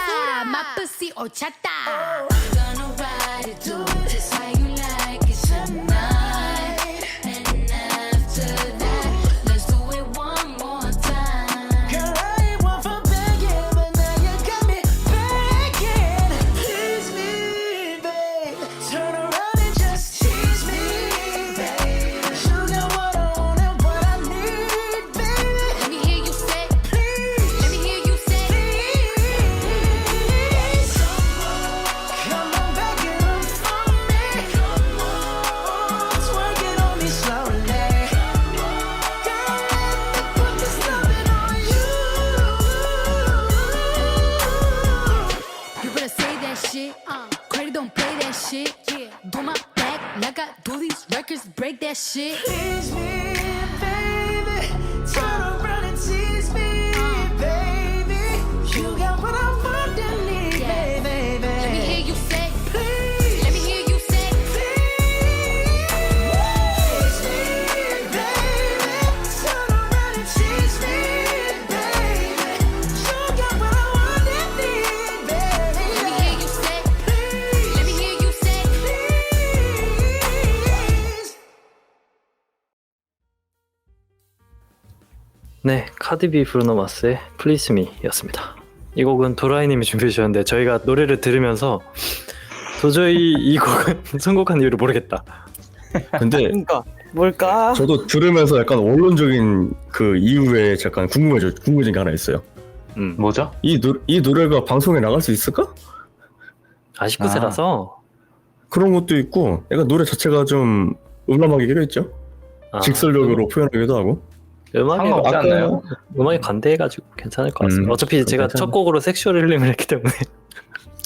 my pussy horchata. I'm gonna ride it, do it just how you like it tonight. And after that, let's do it one more time. Girl, I ain't one for begging, but now you got me begging. Please me, babe. Turn around and just tease me, babe. You got what I want and what I need, baby. Let me hear you say, Please, let me hear you say. please. Come on back and run for me. Twerk it on me slowly. Girl, let me put this loving on you. You better say that shit. Credit don't play that shit. Do my back like I do these records, break that shit. Tease me, baby. Turn around and tease me, baby. You got what I want and need, baby. Let me hear you say, Please, let me hear you say. please me, baby. Turn around and tease me, baby. You got what I want and need, baby. Let me hear you say, Please, let me hear you say. please. 네, 카디비 브루노 마스의 Please Me였습니다. 이 곡은 도라이님이 준비해 주셨는데 저희가 노래를 들으면서 도저히 이 곡은 선곡한 이유를 모르겠다. 근데 그러니까 뭘까? 저도 들으면서 약간 원론적인 그 이유에 약간 궁금해진 게 하나 있어요. 뭐죠? 이 노래가 방송에 나갈 수 있을까? 아쉽고세라서 그런 것도 있고 약간 노래 자체가 좀 음란하게 있죠. 직설적으로 표현하기도 하고. 음악에 상관없지 않나요? 음악에 관대해가지고 괜찮을 것 같습니다. 어차피 제가 괜찮아요. 첫 곡으로 섹슈얼 힐링을 했기 때문에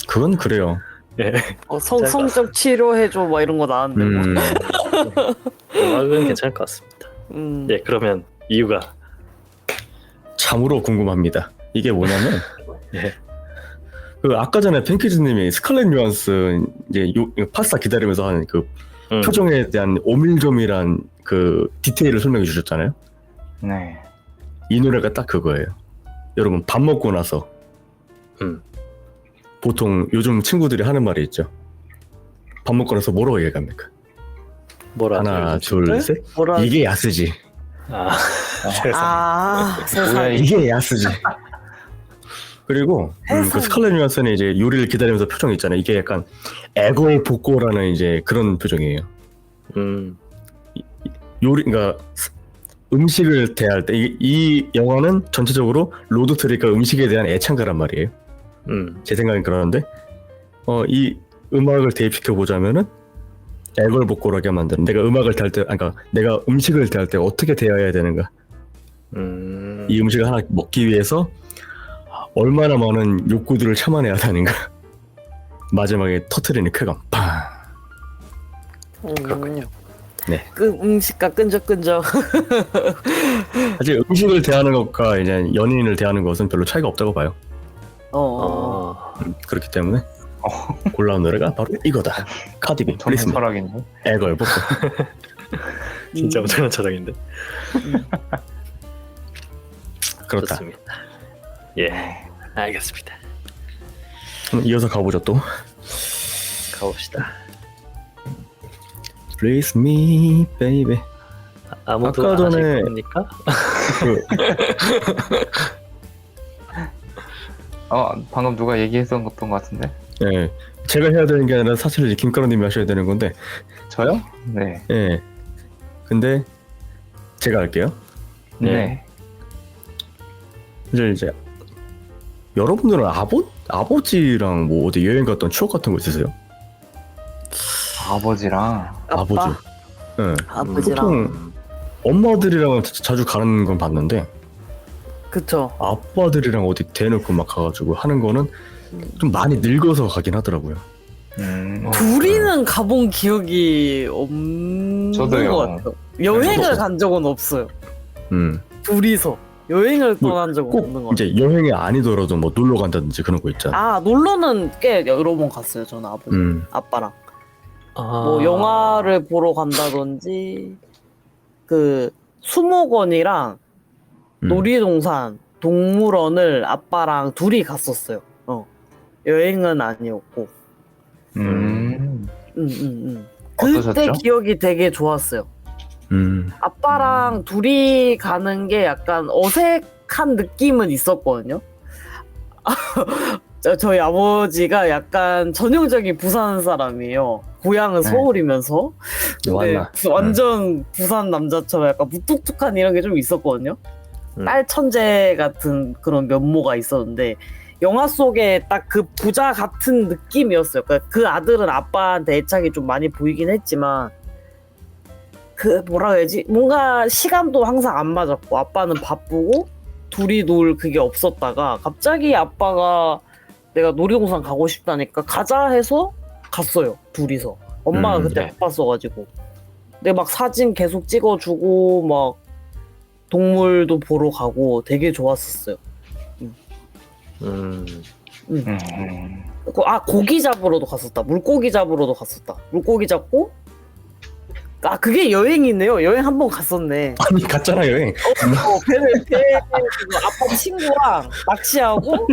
그건 그래요. 예. 성적 치료해줘 막 이런 거 나왔는데 뭐. 음악은 괜찮을 것 같습니다. 예, 그러면 이유가 참으로 궁금합니다. 이게 뭐냐면 예. 그 아까 전에 팬키즈님이 스칼렛 뉘앙스 이제 파스타 기다리면서 하는 그 표정에 대한 오밀조밀한 그 디테일을 설명해 주셨잖아요. 네. 이 노래가 딱 그거예요. 여러분 밥 먹고 나서 보통 요즘 친구들이 하는 말이 있죠. 밥 먹고 나서 뭐라고 얘기합니까? 하나 둘 셋. 이게 야스지. 세상에. 이게 야스지. 그리고 그 스칼렛 뉘앙스는 이제 요리를 기다리면서 표정이 있잖아요. 이게 약간 애걸 복고라는 이제 그런 표정이에요. 요리, 그러니까 음식을 대할 때 이 영화는 전체적으로 로드트립과 음식에 대한 애창가란 말이에요. 제 생각엔 그러는데 이 음악을 대입시켜 보자면은 애걸복걸하게 만드는 내가 음악을 대할 때, 그러니까 내가 음식을 대할 때 어떻게 대해야 되는가. 이 음식을 하나 먹기 위해서 얼마나 많은 욕구들을 참아내야 하는가. 마지막에 터트리는 쾌감. 팡. 그렇군요. 네. 음식과 끈적끈적. 사실 음식을 대하는 것과 이제 연인을 대하는 것은 별로 차이가 없다고 봐요. 그렇기 때문에 골라온 노래가 바로 이거다. 카디비. 저는 플리스맨. 철학인데. 애걸복걸. 진짜 엄청난 철학인데. 그렇다. 좋습니다. 예, 알겠습니다. 그럼 이어서 가보죠 또. 가봅시다. Please me, baby. 아무도 아까 안 하실 전에 겁니까? 방금 누가 얘기했던 것 같은데. 네, 제가 해야 되는 게 아니라 사실 이제 김가루님이 하셔야 되는 건데. 저요? 네. 예. 근데 제가 할게요. 네. 이제 여러분들은 아버지랑 뭐 어디 여행 갔던 추억 같은 거 있으세요? 아버지랑. 아버지. 네. 아버지랑. 보통 엄마들이랑 자주 가는 건 봤는데 그쵸. 아빠들이랑 어디 대놓고 막 가가지고 하는 거는 좀 많이 늙어서 가긴 하더라고요. 둘이는 가본 기억이 없는 저도요. 것 같아요. 여행을 저도. 간 적은 없어요. 음. 둘이서 여행을 뭐, 떠난 적은 없는 것 꼭 같아요. 이제 여행이 아니더라도 뭐 놀러 간다든지 그런 거 있잖아. 놀러는 꽤 여러 번 갔어요. 저는 아빠랑. 뭐 영화를 보러 간다든지 그 수목원이랑 놀이동산, 동물원을 아빠랑 둘이 갔었어요. 여행은 아니었고. 그때 어떠셨죠? 기억이 되게 좋았어요. 아빠랑 둘이 가는 게 약간 어색한 느낌은 있었거든요. 저희 아버지가 약간 전형적인 부산 사람이에요. 고향은 서울이면서. 근데 완전 부산 남자처럼 약간 무뚝뚝한 이런 게 좀 있었거든요. 딸 천재 같은 그런 면모가 있었는데 영화 속에 딱 그 부자 같은 느낌이었어요. 그러니까 그 아들은 아빠한테 애착이 좀 많이 보이긴 했지만 그 뭐라 해야지? 뭔가 시간도 항상 안 맞았고 아빠는 바쁘고 둘이 놀 그게 없었다가 갑자기 아빠가 내가 놀이동산 가고 싶다니까 가자 해서 갔어요. 둘이서. 엄마가 그때 바빴어가지고. 근데 막 사진 계속 찍어주고 막 동물도 보러 가고 되게 좋았었어요. 고기 잡으러도 갔었다. 물고기 잡으러도 갔었다. 물고기 잡고 그게 여행이네요. 여행 한 번 갔었네. 아니 갔잖아 여행. 배 아빠 친구랑 낚시하고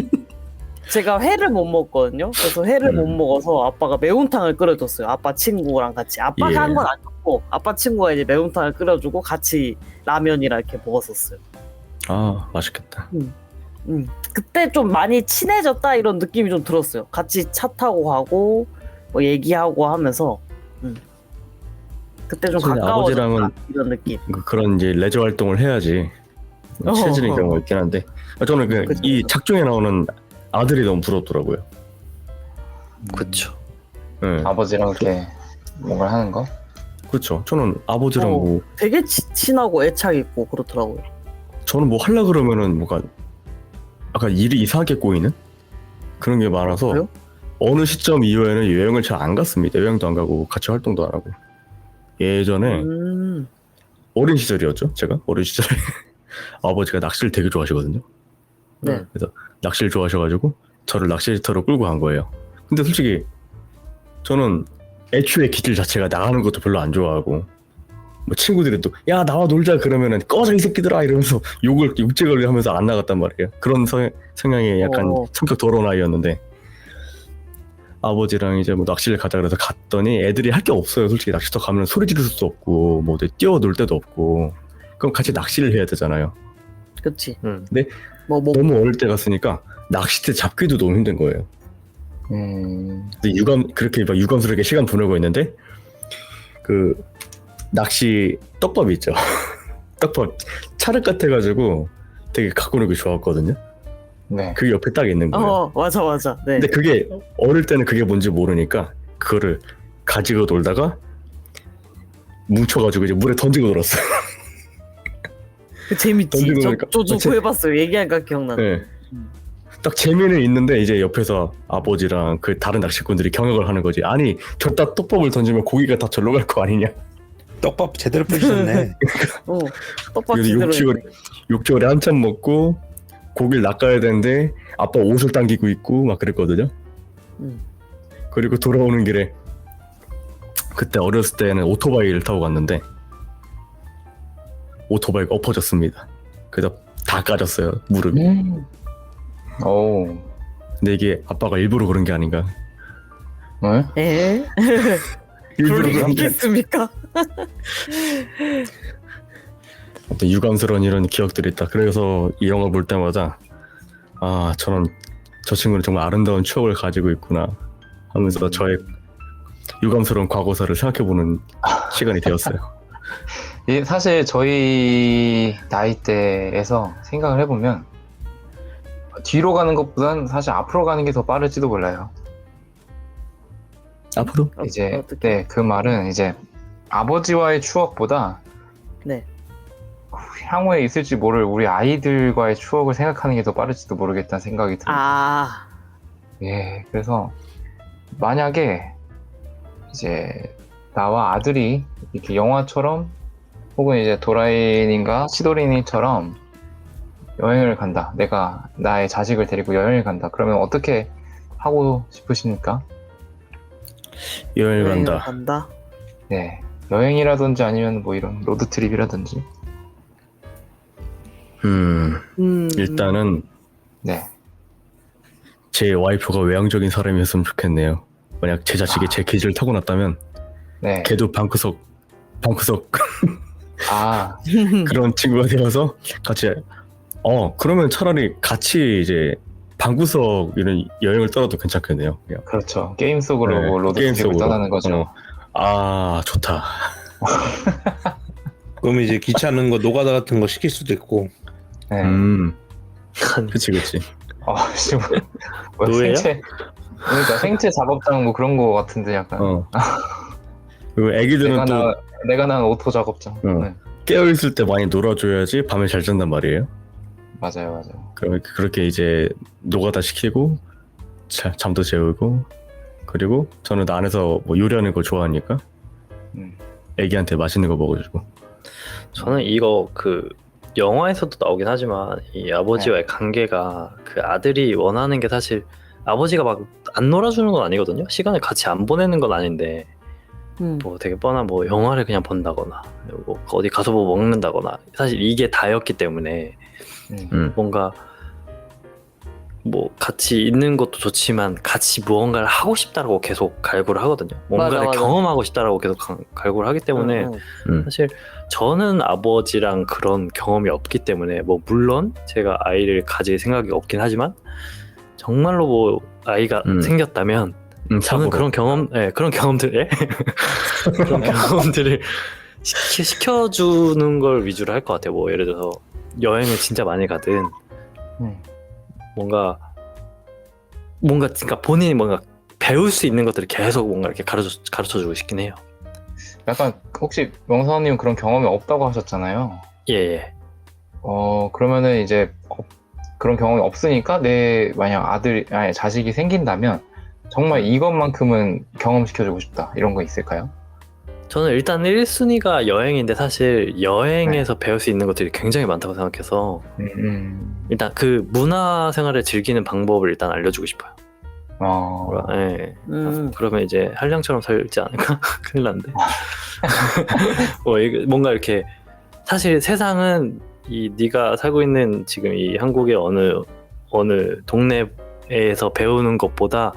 제가 회를 못 먹거든요. 그래서 회를 못 먹어서 아빠가 매운탕을 끓여줬어요. 아빠 친구랑 같이. 아빠가 한 건 아니었고 아빠 친구가 이제 매운탕을 끓여주고 같이 라면이랑 이렇게 먹었었어요. 아 맛있겠다. 그때 좀 많이 친해졌다 이런 느낌이 좀 들었어요. 같이 차 타고 가고 뭐 얘기하고 하면서 그때 좀 가까워졌다 아버지랑은 이런 느낌. 그런 이제 레저 활동을 해야지 친해지는 경우가 있긴 한데 저는 그쵸. 이 작중에 나오는 아들이 너무 부럽더라고요. 그쵸. 네. 아버지랑 이렇게 뭔가를 하는 거? 그렇죠. 저는 아버지랑 뭐 되게 친하고 애착 있고 그렇더라고요. 저는 뭐 하려 그러면은 뭔가 약간 일이 이상하게 꼬이는 그런 게 많아서 그래요? 어느 시점 이후에는 여행을 잘 안 갔습니다. 여행도 안 가고 같이 활동도 안 하고. 예전에 어린 시절이었죠. 제가 어린 시절에 아버지가 낚시를 되게 좋아하시거든요. 네. 그래서 낚시를 좋아하셔가지고 저를 낚시터로 끌고 간 거예요. 근데 솔직히 저는 애초에 기질 자체가 나가는 것도 별로 안 좋아하고 뭐 친구들이 또 야 나와 놀자 그러면은 꺼져 이 새끼들아 이러면서 욕을 육제걸리 하면서 안 나갔단 말이에요. 그런 성향의 약간 성격 더러운 아이였는데 아버지랑 이제 뭐 낚시를 가자 그래서 갔더니 애들이 할 게 없어요. 솔직히 낚시터 가면 소리 지를 수도 없고 뭐 어디 뛰어놀 데도 없고 그럼 같이 낚시를 해야 되잖아요. 그치. 근데 뭐 너무 어릴 때 갔으니까 낚싯대 잡기도 너무 힘든 거예요. 근데 그렇게 막 유감스럽게 시간 보내고 있는데 그 낚시 떡밥 있죠. 떡밥 찰흙 같아가지고 되게 갖고 놀기 좋았거든요. 네. 그 옆에 딱 있는 거예요. 맞아. 네. 근데 그게 어릴 때는 그게 뭔지 모르니까 그거를 가지고 놀다가 뭉쳐가지고 이제 물에 던지고 놀았어요. 그 재밌지. 던지고 노니까 저도 그거 해봤어요. 얘기하니까 기억나네. 네. 딱 재미는 있는데 이제 옆에서 아버지랑 그 다른 낚시꾼들이 경역을 하는 거지. 아니 저따 떡밥을 던지면 고기가 다 절로 갈 거 아니냐. 떡밥 제대로 뿌리셨네. 떡밥 그래서 제대로 했네. 욕조에 한참 먹고 고기를 낚아야 되는데 아빠 옷을 당기고 있고 막 그랬거든요. 그리고 돌아오는 길에 그때 어렸을 때는 오토바이를 타고 갔는데 오토바이가 엎어졌습니다. 그래서 다 까졌어요 무릎이. 오. 근데 이게 아빠가 일부러 그런 게 아닌가. 네? 에? 일부러 그럴 그런 게 게 있습니까? 어떤 유감스러운 이런 기억들이 있다. 그래서 이 영화 볼 때마다 아 저 친구는 정말 아름다운 추억을 가지고 있구나 하면서 저의 유감스러운 과거사를 생각해보는 시간이 되었어요. 사실 저희 나이대에서 생각을 해보면 뒤로 가는 것보단 사실 앞으로 가는 게 더 빠를지도 몰라요. 앞으로? 이제 어떻게? 네, 그 말은 이제 아버지와의 추억보다 네. 향후에 있을지 모를 우리 아이들과의 추억을 생각하는 게 더 빠를지도 모르겠다는 생각이 들어요. 예, 그래서 만약에 이제 나와 아들이 이렇게 영화처럼 혹은 이제 도라인인가 시도리니처럼 여행을 간다. 내가 나의 자식을 데리고 여행을 간다. 그러면 어떻게 하고 싶으십니까? 여행을 간다. 간다. 네, 여행이라든지 아니면 뭐 이런 로드트립이라든지. 일단은 네. 제 와이프가 외향적인 사람이었으면 좋겠네요. 만약 제 자식이 제 기질을 타고났다면 네. 걔도 방구석 아, 그런 친구가 되어서 같이 그러면 차라리 같이 이제 방구석 이런 여행을 떠나도 괜찮겠네요. 그냥. 그렇죠. 게임 속으로 네, 뭐 게임 로드트립을 속으로. 떠나는 거죠. 아 좋다. 그럼 이제 귀찮은 거 노가다 같은 거 시킬 수도 있고. 네. 그치. 씨, 뭐 노예야? 그러니까 생체 작업장 뭐 그런 거 같은데 약간. 그리고 애기들은 또 내가 난 오토 작업장. 네. 깨어있을 때 많이 놀아줘야지 밤에 잘 잔단 말이에요. 맞아요. 그렇게 이제 노가다 시키고 잠도 재우고 그리고 저는 안에서 뭐 요리하는 거 좋아하니까 애기한테 맛있는 거 먹어주고. 저는 이거 그 영화에서도 나오긴 하지만 이 아버지와의 관계가 그 아들이 원하는 게 사실 아버지가 막 안 놀아주는 건 아니거든요. 시간을 같이 안 보내는 건 아닌데 뭐 되게 뻔한 뭐 영화를 그냥 본다거나 뭐 어디 가서 뭐 먹는다거나 사실 이게 다였기 때문에 뭔가 뭐 같이 있는 것도 좋지만 같이 무언가를 하고 싶다라고 계속 갈구를 하거든요. 뭔가를 맞아. 경험하고 싶다라고 계속 갈구를 하기 때문에 사실 저는 아버지랑 그런 경험이 없기 때문에 뭐 물론 제가 아이를 가질 생각이 없긴 하지만 정말로 뭐 아이가 생겼다면 저는 그런 경험들을 시켜주는 걸 위주로 할 것 같아요. 뭐 예를 들어서 여행을 진짜 많이 가든 뭔가 그러니까 본인이 뭔가 배울 수 있는 것들을 계속 뭔가 이렇게 가르쳐주고 싶긴 해요. 약간 혹시 명사님 그런 경험이 없다고 하셨잖아요. 예. 그러면은 이제 그런 경험이 없으니까 내 만약 자식이 생긴다면 정말 이것만큼은 경험시켜주고 싶다 이런 거 있을까요? 저는 일단 1순위가 여행인데 사실 여행에서 배울 수 있는 것들이 굉장히 많다고 생각해서 일단 그 문화 생활을 즐기는 방법을 일단 알려주고 싶어요. 네. 그러면 이제 한량처럼 살지 않을까? 큰일 났는데. 뭔가 이렇게 사실 세상은 네가 살고 있는 지금 이 한국의 어느 동네에서 배우는 것보다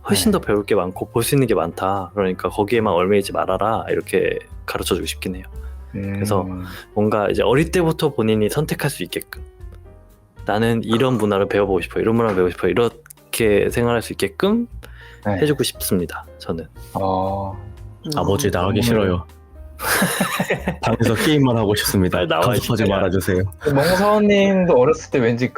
훨씬 더 배울 게 많고 볼 수 있는 게 많다. 그러니까 거기에만 얽매이지 말아라. 이렇게 가르쳐주고 싶긴 해요. 그래서 뭔가 이제 어릴 때부터 본인이 선택할 수 있게끔 나는 이런 문화를 배워보고 싶어, 이런 문화를 배우고 싶어, 이렇게 생활할 수 있게끔 해주고 싶습니다. 저는. 아버지 나가기 싫어요. 방에서 게임만 하고 싶습니다. 간섭하지 말아주세요. 멍서님도 어렸을 때 왠지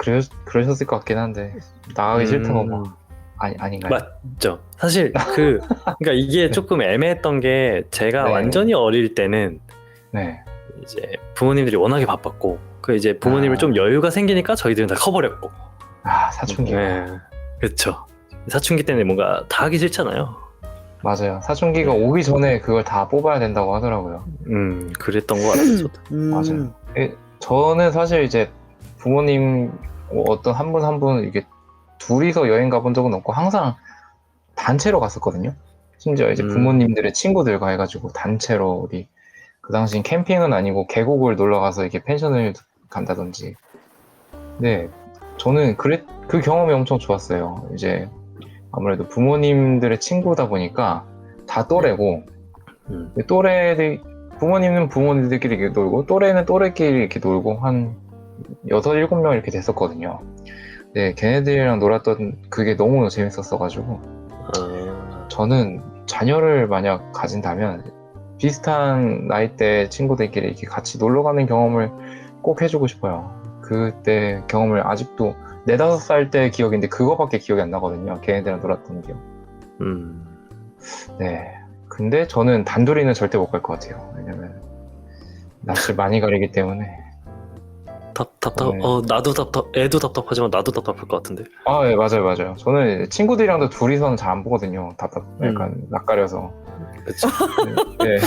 그러셨을 것 같긴 한데 나가기 싫다고 막 아닌가요? 맞죠. 사실 그러니까 이게 조금 애매했던 게 제가 완전히 어릴 때는 이제 부모님들이 워낙에 바빴고 그 이제 부모님을 좀 여유가 생기니까 저희들은 다 커버렸고. 사춘기. 그렇죠. 사춘기 때문에 뭔가 다 하기 싫잖아요. 맞아요. 사춘기가 오기 전에 그걸 다 뽑아야 된다고 하더라고요. 그랬던 것 같아요. 저도. 맞아요. 저는 사실 이제 부모님 어떤 한 분 이게 둘이서 여행 가본 적은 없고 항상 단체로 갔었거든요. 심지어 이제 부모님들의 친구들과 해가지고 단체로 어디 그 당시엔 캠핑은 아니고 계곡을 놀러 가서 이렇게 펜션을 간다든지. 네, 저는 그 경험이 엄청 좋았어요. 이제 아무래도 부모님들의 친구다 보니까 다 또래고 또래들 부모님은 부모님들끼리 이렇게 놀고 또래는 또래끼리 이렇게 놀고 한 6, 7명 이렇게 됐었거든요. 네, 걔네들이랑 놀았던 그게 너무 재밌었어가지고 저는 자녀를 만약 가진다면 비슷한 나이대 친구들끼리 이렇게 같이 놀러가는 경험을 꼭 해주고 싶어요. 그때 경험을 아직도 4, 5살 때 기억인데 그거밖에 기억이 안 나거든요. 걔네들이랑 놀았던 기억. 네. 근데 저는 단둘이는 절대 못 갈 것 같아요. 왜냐면 낯을 많이 가리기 때문에. 나도 애도 답답하지만 나도 답답할 것 같은데. 네, 맞아요. 저는 친구들이랑도 둘이서는 잘 안 보거든요. 약간 낯가려서. 그렇죠. 네.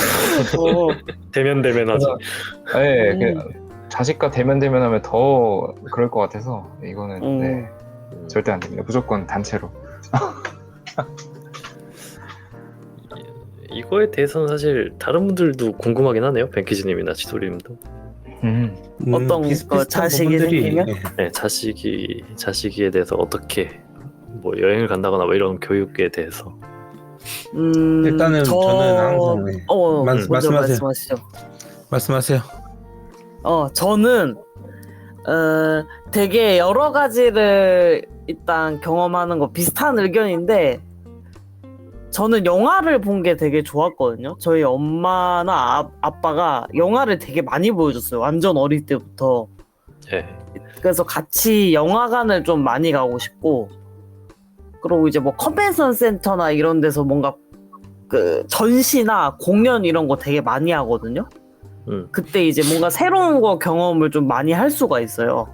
대면하지. 네, 자식과 대면하면 더 그럴 것 같아서 이거는 절대 안 됩니다. 무조건 단체로. 이거에 대해서는 사실 다른 분들도 궁금하긴 하네요. 뱅키즈님이나 지도리님도. 어떤 거 자식이 생기면? 네, 자식에 대해서 어떻게 뭐 여행을 간다거나 뭐 이런 교육에 대해서. 일단은 저는 항상 말씀하세요. 저는 되게 여러 가지를 일단 경험하는 거 비슷한 의견인데 저는 영화를 본 게 되게 좋았거든요. 저희 엄마나 아빠가 영화를 되게 많이 보여줬어요. 완전 어릴 때부터. 그래서 같이 영화관을 좀 많이 가고 싶고 그리고 이제 뭐 컨벤션 센터나 이런 데서 뭔가 그 전시나 공연 이런 거 되게 많이 하거든요. 그때 이제 뭔가 새로운 거 경험을 좀 많이 할 수가 있어요.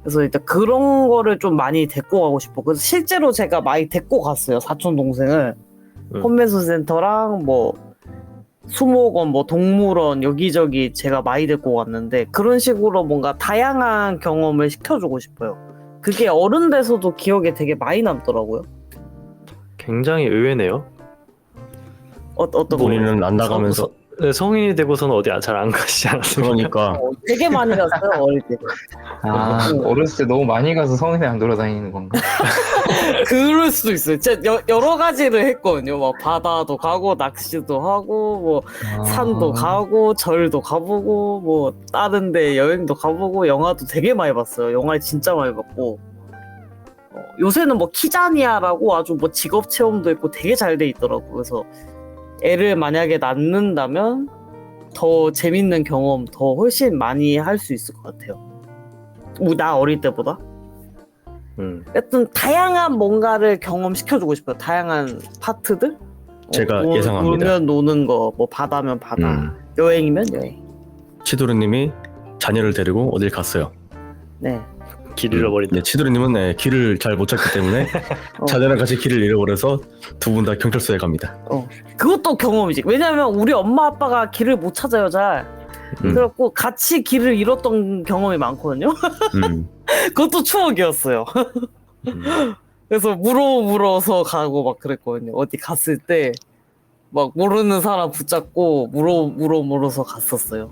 그래서 일단 그런 거를 좀 많이 데리고 가고 싶어. 그래서 실제로 제가 많이 데리고 갔어요. 사촌 동생을. 컨벤션 센터랑 뭐 수목원, 뭐 동물원 여기저기 제가 많이 데리고 갔는데 그런 식으로 뭔가 다양한 경험을 시켜주고 싶어요. 그게 어른 돼서도 기억에 되게 많이 남더라고요. 굉장히 의외네요. 어떤 본인은 안 나가면서 성인이 되고서는 어디 잘 안 가시지 않았어요? 그러니까 되게 많이 갔어요 어릴 때. 어렸을 때 너무 많이 가서 성인이랑 놀아다니는 건가? 그럴 수도 있어요. 진짜 여러 가지를 했거든요. 막 바다도 가고 낚시도 하고 뭐 산도 가고 절도 가보고 뭐 다른 데 여행도 가보고 영화도 되게 많이 봤어요. 영화 진짜 많이 봤고 요새는 뭐 키자니아라고 아주 뭐 직업 체험도 있고 되게 잘 돼 있더라고. 그래서 애를 만약에 낳는다면 더 재밌는 경험 더 훨씬 많이 할 수 있을 것 같아요. 나 어릴 때보다. 하여튼 다양한 뭔가를 경험시켜주고 싶어요. 다양한 파트들. 제가 예상합니다. 놀면 노는 거, 뭐 바다면 바다, 여행이면 여행. 치도르님이 자녀를 데리고 어딜 갔어요. 네. 길을 잃어버린다. 네, 치도르님은 네, 길을 잘 못 찾기 때문에 자녀랑 같이 길을 잃어버려서 두 분 다 경찰서에 갑니다. 그것도 경험이지. 왜냐면 우리 엄마 아빠가 길을 못 찾아요, 잘. 그래갖고 같이 길을 잃었던 경험이 많거든요. 그것도 추억이었어요. 그래서 물어서 가고 막 그랬거든요. 어디 갔을 때 막 모르는 사람 붙잡고 물어서 갔었어요.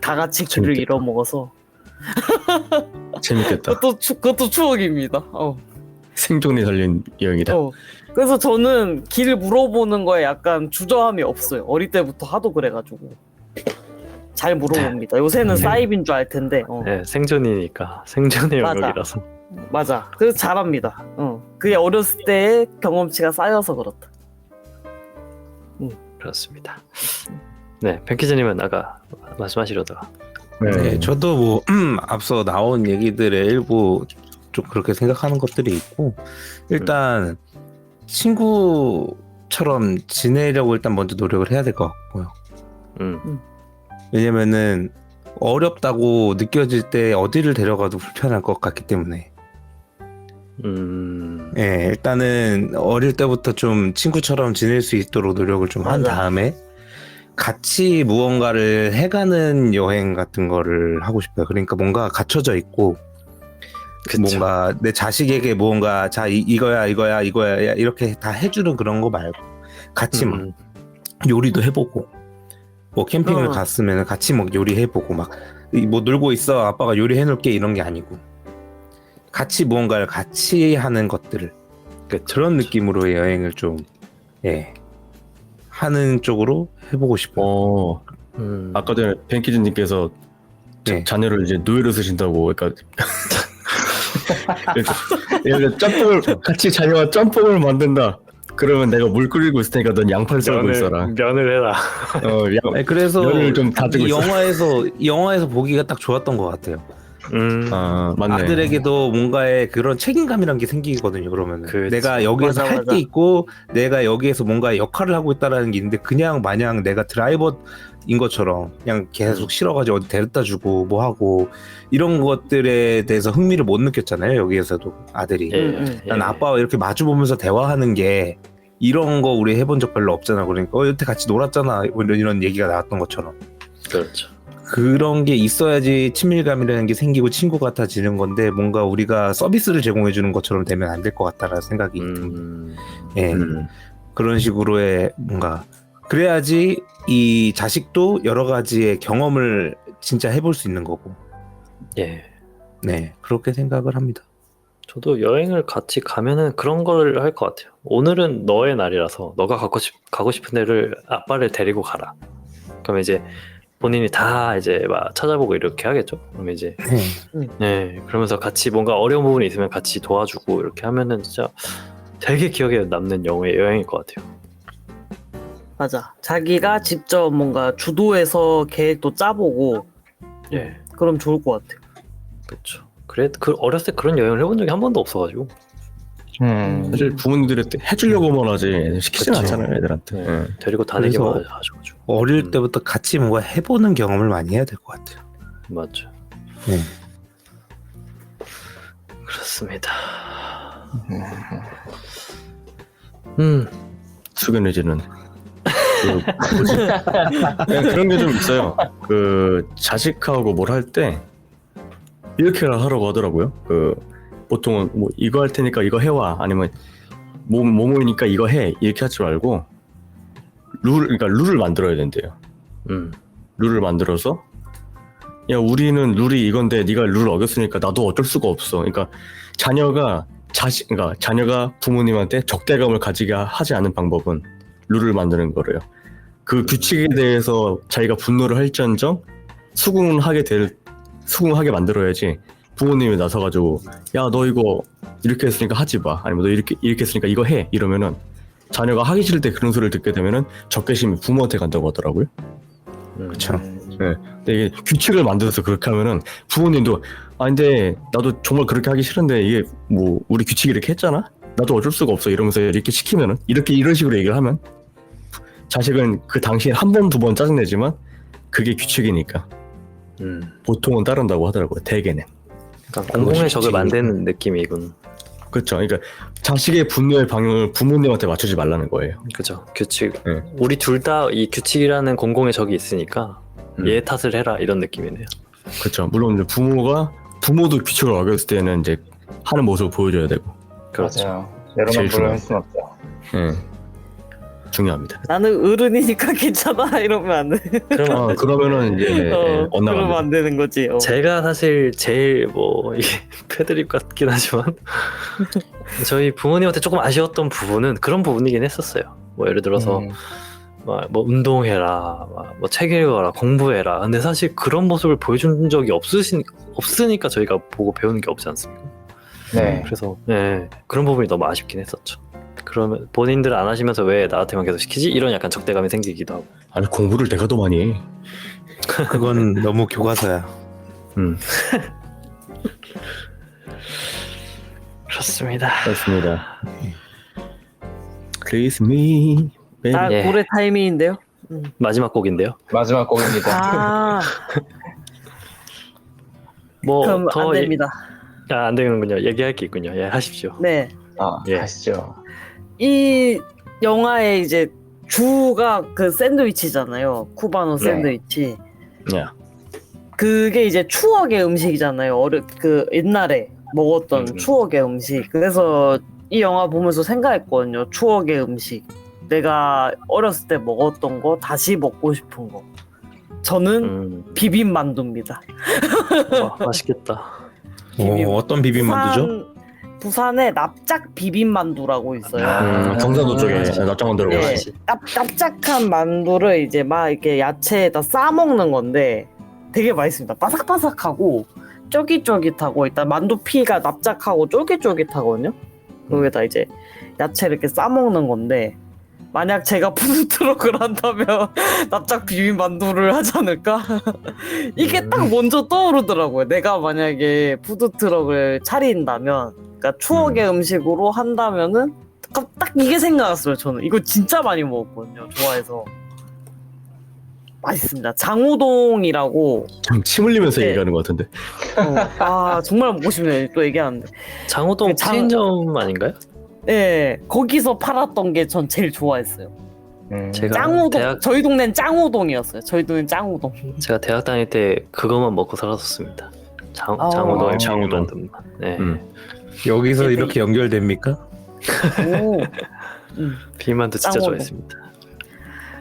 다 같이 길을 재밌겠다. 잃어먹어서. 재밌겠다. 그것도 추억입니다. 생존이 달린 여행이다. 그래서 저는 길을 물어보는 거에 약간 주저함이 없어요. 어릴 때부터 하도 그래가지고 잘 물어봅니다. 요새는 사이비인 줄 알 텐데. 네, 생존이니까 생존의 맞아. 영역이라서. 맞아. 그래서 잘합니다. 그게 어렸을 때의 경험치가 쌓여서 그렇다. 그렇습니다. 네, 뱅키즈님은 아까 말씀하시려다가. 네, 저도 뭐 앞서 나온 얘기들의 일부 좀 그렇게 생각하는 것들이 있고 일단 친구처럼 지내려고 일단 먼저 노력을 해야 될 것 같고요. 왜냐면은 어렵다고 느껴질 때 어디를 데려가도 불편할 것 같기 때문에 예, 일단은 어릴 때부터 좀 친구처럼 지낼 수 있도록 노력을 좀 한 다음에 같이 무언가를 해가는 여행 같은 거를 하고 싶어요. 그러니까 뭔가 갖춰져 있고 뭔가 내 자식에게 무언가 자 이거야 이렇게 다 해주는 그런 거 말고 같이 막 요리도 해보고 뭐 캠핑을 갔으면 같이 막 요리해보고 막 뭐 놀고 있어 아빠가 요리해놓을게 이런 게 아니고 같이 무언가를 같이 하는 것들을 그런 느낌으로의 여행을 좀 하는 쪽으로 해보고 싶어요. 아까 전에 뱅키즈님께서 자녀를 이제 노예로 쓰신다고 그러니까 짬뽕을 같이 자녀와 짬뽕을 만든다. 그러면 내가 물 끓이고 있을 테니까 넌 양파를 썰고 있어라. 면을 해라. 그래서 면을 좀 다지고 이 있어. 영화에서 보기가 딱 좋았던 것 같아요. 맞네. 아들에게도 뭔가의 그런 책임감이란 게 생기거든요. 그러면 내가 여기에서 할 게 있고 내가 여기에서 뭔가 역할을 하고 있다라는 게 있는데 그냥 마냥 내가 드라이버인 것처럼 그냥 계속 실어가지고 어디 데려다 주고 뭐 하고 이런 것들에 대해서 흥미를 못 느꼈잖아요. 여기에서도 아들이 난 아빠와 이렇게 마주 보면서 대화하는 게 이런 거 우리 해본 적 별로 없잖아. 그러니까 여태 같이 놀았잖아. 이런 얘기가 나왔던 것처럼. 그렇죠. 그런 게 있어야지 친밀감이라는 게 생기고 친구 같아지는 건데 뭔가 우리가 서비스를 제공해 주는 것처럼 되면 안 될 것 같다라는 생각이 듭니다. 그런 식으로의 뭔가 그래야지 이 자식도 여러 가지의 경험을 진짜 해볼 수 있는 거고. 네, 그렇게 생각을 합니다. 저도 여행을 같이 가면은 그런 걸 할 것 같아요. 오늘은 너의 날이라서 너가 가고 싶은 데를 아빠를 데리고 가라. 그럼 이제 본인이 다 이제 막 찾아보고 이렇게 하겠죠. 그러면 이제 그러면서 같이 뭔가 어려운 부분이 있으면 같이 도와주고 이렇게 하면은 진짜 되게 기억에 남는 여행일 것 같아요. 맞아. 자기가 직접 뭔가 주도해서 계획도 짜보고 그럼 좋을 것 같아요. 그렇죠. 그 어렸을 때 그런 여행을 해본 적이 한 번도 없어가지고. 사실 부모님들이 해주려고만 하지 시키진 않잖아요 애들한테. 데리고 다니기만 하셔가지고. 어릴 때부터 같이 뭔가 해보는 경험을 많이 해야 될 것 같아요. 맞죠. 그렇습니다. 숙연해지는 그런 게 좀 있어요. 그 자식하고 뭘 할 때 이렇게 하라고 하더라고요. 그 보통은 뭐 이거 할 테니까 이거 해와 아니면 뭐 모이니까 이거 해 이렇게 하지 말고 그러니까 룰을 만들어야 된대요. 룰을 만들어서 야 우리는 룰이 이건데 네가 룰을 어겼으니까 나도 어쩔 수가 없어. 그러니까 자녀가 부모님한테 적대감을 가지게 하지 않는 방법은 룰을 만드는 거래요. 그 규칙에 대해서 자기가 분노를 할지언정 수긍하게 만들어야지. 부모님이 나서가지고 야 너 이거 이렇게 했으니까 하지 마 아니면 너 이렇게 했으니까 이거 해 이러면은 자녀가 하기 싫을 때 그런 소리를 듣게 되면은 적개심이 부모한테 간다고 하더라고요. 그렇죠. 근데 이게 규칙을 만들어서 그렇게 하면은 부모님도 근데 나도 정말 그렇게 하기 싫은데 이게 뭐 우리 규칙이 이렇게 했잖아. 나도 어쩔 수가 없어 이러면서 이렇게 시키면은 이런 식으로 얘기를 하면 자식은 그 당시에 한 번 두 번 짜증내지만 그게 규칙이니까 보통은 따른다고 하더라고요. 대개는. 그러니까 공공의 적을 만드는 느낌이군. 그렇죠. 그러니까 자식의 분노의 방향을 부모님한테 맞추지 말라는 거예요. 그죠. 규칙. 네. 우리 둘 다 이 규칙이라는 공공의 적이 있으니까 얘 탓을 해라 이런 느낌이네요. 그렇죠. 물론 이제 부모도 규칙을 어겼을 때는 이제 하는 모습을 보여줘야 되고. 그렇죠. 맞아요. 여러분 제일 물을 할 수는 없죠. 중요합니다. 나는 어른이니까 괜찮아 이러면 안 돼. 그러면은 이제 그러면 엇나갑니다. 안 되는 거지. 제가 사실 제일 뭐 이게 패드립 같긴 하지만 저희 부모님한테 조금 아쉬웠던 부분은 그런 부분이긴 했었어요. 뭐 예를 들어서 뭐 운동해라, 뭐 책 읽어라, 공부해라. 근데 사실 그런 모습을 보여준 적이 없으니까 저희가 보고 배우는 게 없지 않습니까? 네. 그래서 그런 부분이 너무 아쉽긴 했었죠. 그러면 본인들 안 하시면서 왜 나한테만 계속 시키지? 이런 약간 적대감이 생기기도 하고. 아니 공부를 내가 더 많이 해. 그건 너무 교과서야. 그렇습니다. 그렇습니다. Kiss me, baby. 예. 고래 타이밍인데요. 마지막 곡인데요. 마지막 곡입니다. 뭐 그럼 더 안 됩니다. 안 되는군요. 얘기할 게 있군요. 예, 하십시오. 네. 예. 가시죠. 이 영화의 이제 주가 그 샌드위치잖아요. 쿠바노 샌드위치. 야. 그게 이제 추억의 음식이잖아요. 그 옛날에 먹었던 추억의 음식. 그래서 이 영화 보면서 생각했거든요. 추억의 음식. 내가 어렸을 때 먹었던 거 다시 먹고 싶은 거. 저는 비빔만두입니다. 와, 맛있겠다. 어떤 비빔만두죠? 부산에 납작 비빔만두라고 있어요. 경상도 쪽에 납작만두라고 네, 하지. 납작한 만두를 이제 막 이렇게 야채에다 싸 먹는 건데 되게 맛있습니다. 바삭바삭하고 쫄깃쫄깃하고 일단 만두 피가 납작하고 쫄깃쫄깃하거든요. 거기에다 이제 야채를 이렇게 싸 먹는 건데 만약 제가 푸드트럭을 한다면 납작 비빔만두를 하지 않을까? 이게 딱 먼저 떠오르더라고요. 내가 만약에 푸드트럭을 차린다면, 그러니까 추억의 음식으로 한다면은 딱 이게 생각났어요. 저는 이거 진짜 많이 먹었거든요. 좋아해서 맛있습니다. 장우동이라고. 좀 침 흘리면서 네. 얘기하는 것 같은데. 정말 먹고 싶네요. 또 얘기하는데. 장호동 체인점 아닌가요? 네, 거기서 팔았던 게 전 제일 좋아했어요. 제가 짱우동. 저희 동네는 짱우동이었어요. 저희 동네는 짱우동. 제가 대학 다닐 때 그것만 먹고 살았었습니다. 장호동. 네. 여기서 이렇게 연결됩니까? 오. 비만두 진짜 짱호동. 좋아했습니다.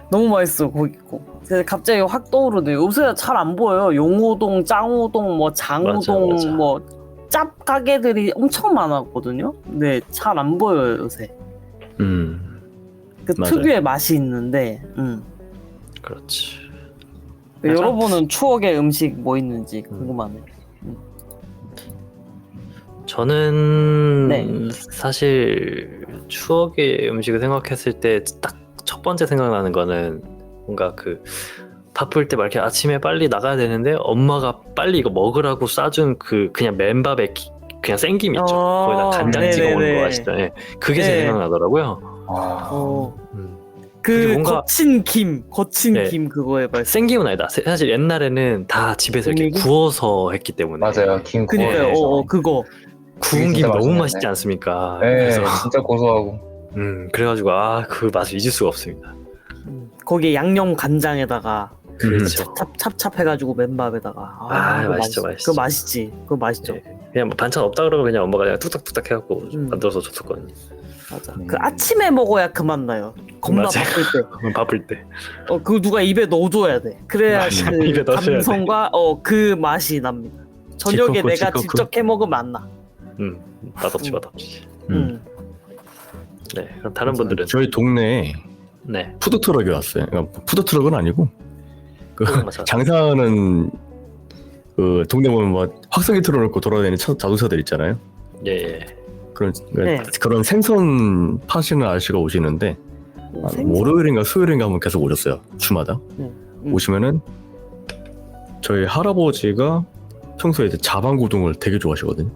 너무 맛있어 거기 거. 그래서 갑자기 확 떠오르네요. 요새 잘 안 보여요. 용호동, 짱우동, 뭐 장우동, 맞아. 뭐 짭 가게들이 엄청 많았거든요. 근데 잘 안 보여요 요새. 그 맞아요. 특유의 맛이 있는데. 그렇지. 여러분은 추억의 음식 뭐 있는지 궁금하네요. 저는 네. 사실 추억의 음식을 생각했을 때 딱 첫 번째 생각나는 거는 뭔가 그 바쁠 때 막 이렇게 아침에 빨리 나가야 되는데 엄마가 빨리 이거 먹으라고 싸준 그냥 맨밥에 그냥 생김 있죠. 거기다 간장 찍어 먹는 거 아시죠? 예. 그게 제일 생각나더라고요. 그 뭔가- 거친 김 네. 그거에 말. 생김은 아니다. 사실 옛날에는 다 집에서 이렇게 고민이? 구워서 했기 때문에. 맞아요. 김 그니까요. 구워서. 그거. 구운 그게 김 진짜 너무 맛있는데. 맛있지 않습니까? 네, 그래서 진짜 고소하고. 그래가지고 그 맛을 잊을 수가 없습니다. 거기에 양념 간장에다가 그렇죠. 찹찹해가지고 맨밥에다가. 그거 맛있죠. 그거 맛있지. 그거 맛있죠. 네. 그냥 뭐 반찬 없다 그러면 그냥 엄마가 그냥 뚝딱뚝딱 해갖고 만들어서 줬었거든요. 맞아. 그 아침에 먹어야 그 맛 나요. 겁나 맞아요. 바쁠 때. 바쁠 때. 그거 누가 입에 넣어줘야 돼. 그래야 맞아. 그 입에 넣어줘야 돼. 감성과 그 맛이 납니다. 저녁에 지코코, 내가 지코코. 직접 해 먹으면 안 나. 맛없지. 네. 그럼 다른 분들은 저희 동네에 네. 푸드트럭이 왔어요. 그러니까 푸드트럭은 아니고 그 맞아. 장사하는 그 동네 보면 뭐 확성기 틀어놓고 돌아다니는 자동차들 있잖아요. 예. 네. 그런 생선 파시는 아저씨가 오시는데 한 월요일인가 수요일인가 한번 계속 오셨어요. 주마다 오시면은 저희 할아버지가 평소에 이제 자방고등을 되게 좋아하시거든요.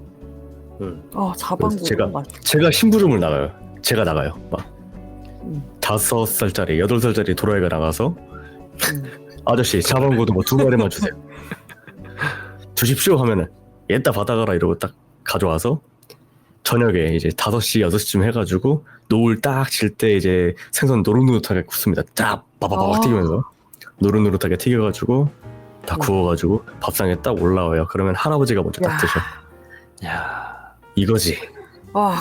자방고. 제가 심부름을 나가요. 제가 나가요. 막 음. 5살짜리, 8살짜리 도라이가 나가서 아저씨 자방고등 뭐 2마리만 주세요. 주십시오 하면은 얘따 받아가라 이러고 딱 가져와서 저녁에 이제 5시, 6시쯤 해가지고 노을 딱 질 때 이제 생선 노릇노릇하게 굽습니다. 쫙 바바바박 튀기면서 노릇노릇하게 튀겨가지고 다 구워가지고 밥상에 딱 올라와요. 그러면 할아버지가 먼저 딱 드셔. 야, 이거지.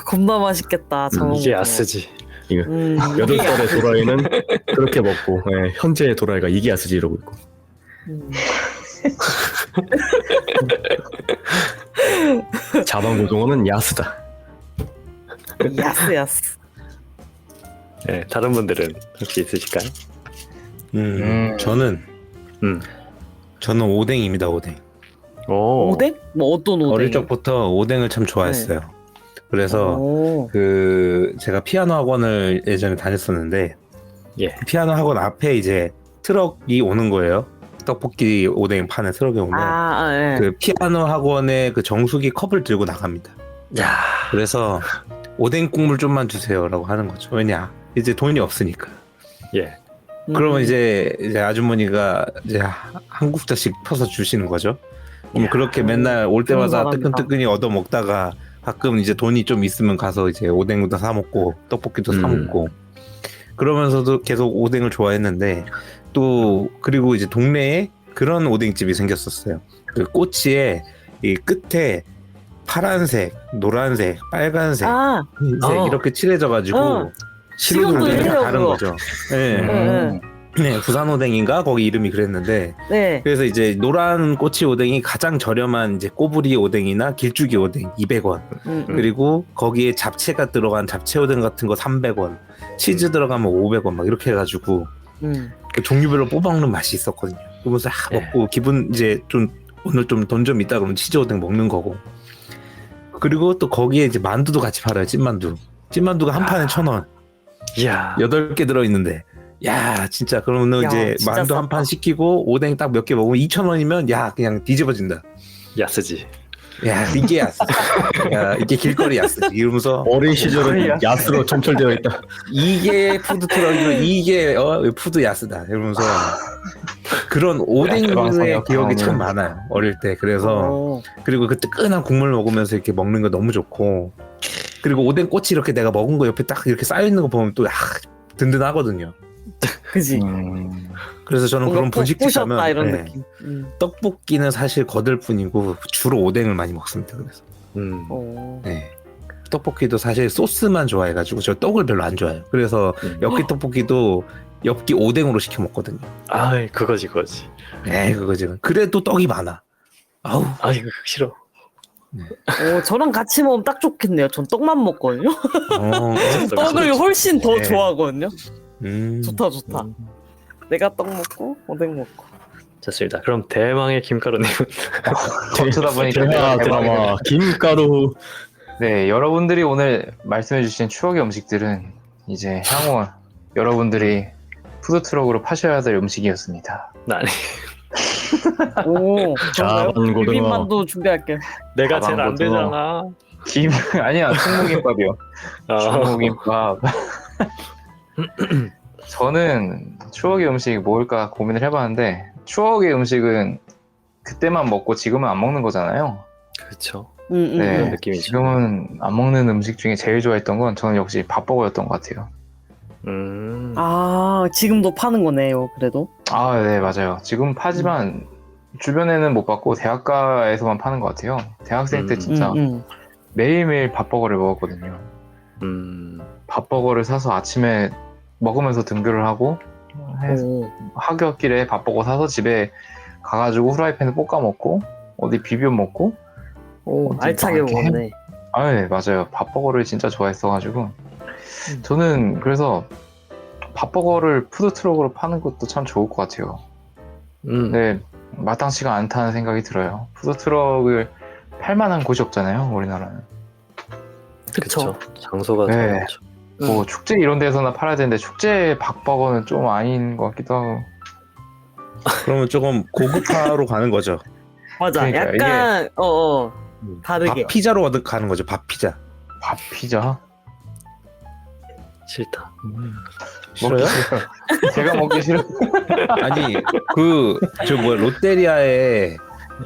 겁나 맛있겠다. 자방고. 이게 야스지. 이거 8살의 도라이는 그렇게 먹고 현재의 도라이가 이게 야스지 이러고 있고. 자방고등어는 야스다. 야스. 네, 다른 분들은 혹시 있으실까요? 저는 오뎅입니다. 오뎅. 오. 오뎅? 뭐 어떤 오뎅? 어릴 적부터 오뎅을 참 좋아했어요. 그래서 제가 피아노 학원을 예전에 다녔었는데 예. 피아노 학원 앞에 이제 트럭이 오는 거예요. 떡볶이 오뎅 파는 트럭이 오면 그 피아노 학원의 그 정수기 컵을 들고 나갑니다. 야. 그래서 오뎅 국물 좀만 주세요라고 하는 거죠. 왜냐 이제 돈이 없으니까. 예. 그러면 이제 아주머니가 이제 한 국자씩 퍼서 주시는 거죠. 그럼 그렇게 맨날 올 때마다 뜨끈뜨끈히 얻어 먹다가 가끔 이제 돈이 좀 있으면 가서 이제 오뎅도 사 먹고 떡볶이도 사 먹고 그러면서도 계속 오뎅을 좋아했는데 또 그리고 이제 동네에 그런 오뎅집이 생겼었어요. 그 꼬치에 이 끝에 파란색, 노란색, 빨간색 이렇게 칠해져가지고 신호등 오뎅이 다 다른 거죠. 네. 네, 부산 오뎅인가 거기 이름이 그랬는데 그래서 이제 노란 꼬치 오뎅이 가장 저렴한 이제 꼬부리 오뎅이나 길쭉이 오뎅 200원 그리고 거기에 잡채가 들어간 잡채 오뎅 같은 거 300원 치즈 들어가면 500원 막 이렇게 해가지고 그 종류별로 뽑아먹는 맛이 있었거든요. 그러면서 먹고 기분 이제 좀 오늘 좀 돈 좀 있다 그러면 치즈 오뎅 먹는 거고 그리고 또 거기에 이제 만두도 같이 팔아요. 찐만두가 한 판에 1,000원 이야. 8개 들어있는데 야 진짜 그러면 이제 진짜 만두 한 판 시키고 오뎅 딱 몇 개 먹으면 2,000원이면 야 그냥 뒤집어진다. 야스지. 야 이게 야스. 야 이게 길거리 야스. 이러면서 어린 시절은 야스로 점철되어 있다. 이게 푸드 트럭이고 이게 푸드 야스다. 이러면서 그런 오뎅의 기억이 참 많아요. 어릴 때. 그래서 그리고 그 뜨끈한 국물 먹으면서 이렇게 먹는 거 너무 좋고 그리고 오뎅 꼬치 이렇게 내가 먹은 거 옆에 딱 이렇게 쌓여 있는 거 보면 또 든든하거든요. 그지. 그래서 저는 그런 분식집 가면 이런 느낌. 떡볶이는 사실 거들 뿐이고 주로 오뎅을 많이 먹습니다. 그래서 네. 떡볶이도 사실 소스만 좋아해가지고 저 떡을 별로 안 좋아해요. 그래서 엽기 떡볶이도 엽기 오뎅으로 시켜 먹거든요. 아, 그거지. 네, 그거지. 그래도 떡이 많아. 아우, 이거 싫어. 저랑 같이 먹으면 딱 좋겠네요. 전 떡만 먹거든요. 떡을 훨씬 더 좋아하거든요. 좋다. 내가 떡 먹고 오뎅 먹고. 좋습니다. 그럼 대망의 김가루님은 어쩌다 보니까 드라마 김가루. 네, 여러분들이 오늘 말씀해주신 추억의 음식들은 이제 향후 여러분들이 푸드트럭으로 파셔야 될 음식이었습니다. 아니. 자반고등어. 비빔만두 준비할게. 내가 제일 안 자반고등어. 되잖아. 아니야, 충무김밥이요. 충무김밥. 저는 추억의 음식 뭘까 고민을 해봤는데 추억의 음식은 그때만 먹고 지금은 안 먹는 거잖아요. 그렇죠. 네, 그런 느낌이죠. 지금은 안 먹는 음식 중에 제일 좋아했던 건 저는 역시 밥버거였던 것 같아요. 지금도 파는 거네요. 그래도. 네, 맞아요. 지금 파지만 주변에는 못 봤고 대학가에서만 파는 것 같아요. 대학생 때 진짜 매일매일 밥버거를 먹었거든요. 밥버거를 사서 아침에 먹으면서 등교를 하고 학교길에 밥버거 사서 집에 가가지고 후라이팬에 볶아 먹고 어디 비벼 먹고 알차게 먹었네. 네, 맞아요. 밥버거를 진짜 좋아했어가지고 저는 그래서 밥버거를 푸드트럭으로 파는 것도 참 좋을 것 같아요. 네, 마땅치가 않다는 생각이 들어요. 푸드트럭을 팔만한 곳이 없잖아요, 우리나라는. 그렇죠. 장소가 네. 다르죠. 뭐 축제 이런 데서나 팔아야 되는데 축제 밥버거는 좀 아닌 것 같기도 하고. 그러면 조금 고급화로 가는 거죠. 맞아. 그러니까요, 약간 다르게. 밥 피자로 가는 거죠. 밥 피자. 밥 피자? 싫다. 싫어요? 제가 먹기 싫어. 아니 롯데리아에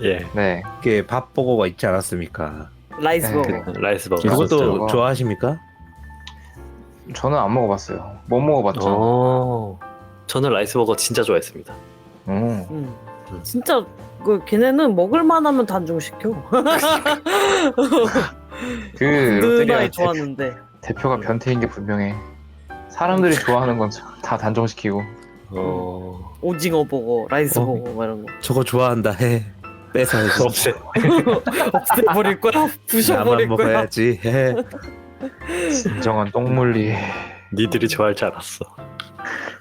예. 네. 이렇게 밥버거가 있지 않았습니까? 라이스 네. 버거. 라이스 버거. 있었죠. 그것도 좋아하십니까? 저는 안 먹어봤어요. 못 먹어봤죠. 저는 라이스 버거 진짜 좋아했습니다. 진짜 걔네는 먹을 만하면 단종 시켜. 그 롯데리아 누나이 좋았는데. 대표가 변태인 게 분명해. 사람들이 좋아하는 건 다 단종시키고. 오징어 버거, 라이스 버거 뭐 이런 거. 저거 좋아한다 해. 뺏어야지. 없애. 없애버릴 거야. 부셔버릴 나만 거야. 먹어야지 해. 진정한 똥물리. 니들이 좋아할 줄 알았어.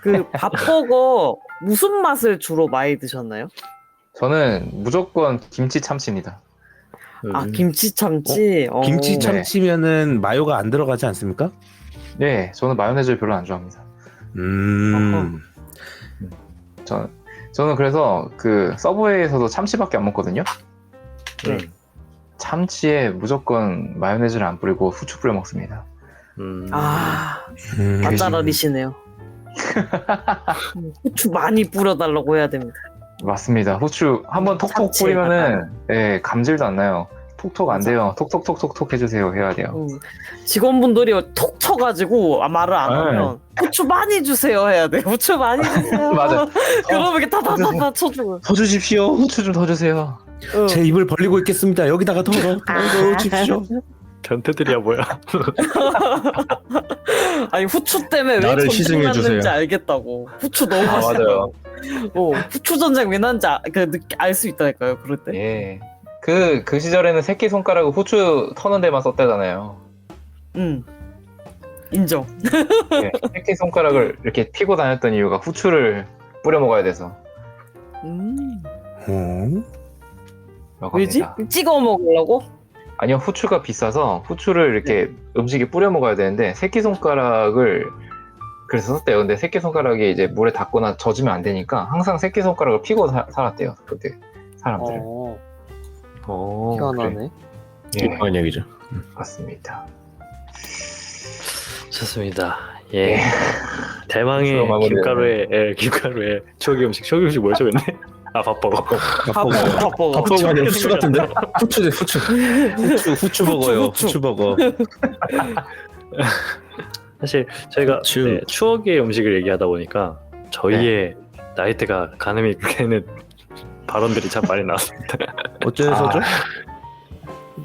그 밥버거 무슨 맛을 주로 많이 드셨나요? 저는 무조건 김치 참치입니다. 아 김치 참치. 김치 네. 참치면은 마요가 안 들어가지 않습니까? 네, 저는 마요네즈를 별로 안 좋아합니다. 저는 그래서 그 서브웨이에서도 참치밖에 안 먹거든요. 네. 참치에 무조건 마요네즈를 안 뿌리고 후추 뿌려 먹습니다. 맛잘알이시네요. 후추 많이 뿌려달라고 해야 됩니다. 맞습니다. 후추 한번 톡톡 참치 뿌리면은 감질도 안 나요. 톡톡 안 돼요. 톡톡톡톡톡 해주세요. 해야 돼요. 직원분들이 톡 쳐가지고 말을 안 네. 하면 후추 많이 주세요 해야 돼. 후추 많이 주세요. 맞아. 그러면 이렇게 타타타타 쳐주고. 더 주십시오. 후추 좀 더 주세요. 제 입을 벌리고 있겠습니다. 여기다가 더 넣어주십시오. 변태들이야 뭐야. 아니 후추 때문에 왜 나를 전쟁 시승해 났는지 주세요. 알겠다고. 후추 너무 맛있다. 맞아요. 후추 전쟁 왜 났는지 알 수 있다니까요. 그럴 때. 예. 그 시절에는 새끼 손가락을 후추 터는 데만 썼대잖아요. 인정. 예, 새끼 손가락을 이렇게 피고 다녔던 이유가 후추를 뿌려 먹어야 돼서. 왜지? 찍어 먹으려고? 아니요, 후추가 비싸서 후추를 이렇게 음식에 뿌려 먹어야 되는데 새끼손가락을 그래서 썼대요. 근데 새끼손가락이 이제 물에 닿거나 젖으면 안 되니까 항상 새끼손가락을 피고 살았대요. 그때 사람들은. 희한하네. 예, 이상한 얘기죠. 맞습니다. 좋습니다. 예. 대망의 그럼 마무리를 김가루의 추억의 음식 뭐였죠, 근데? 아, 밥버거. 밥버거. 밥버거 아니라 후추 같은데? 후추지 후추. 후추 버거요. 후추 버거. 사실 저희가 후추. 추억의 음식을 얘기하다 보니까 저희의 나이대가 가늠이 되는 발언들이 참 많이 나왔습니다. 어째서죠?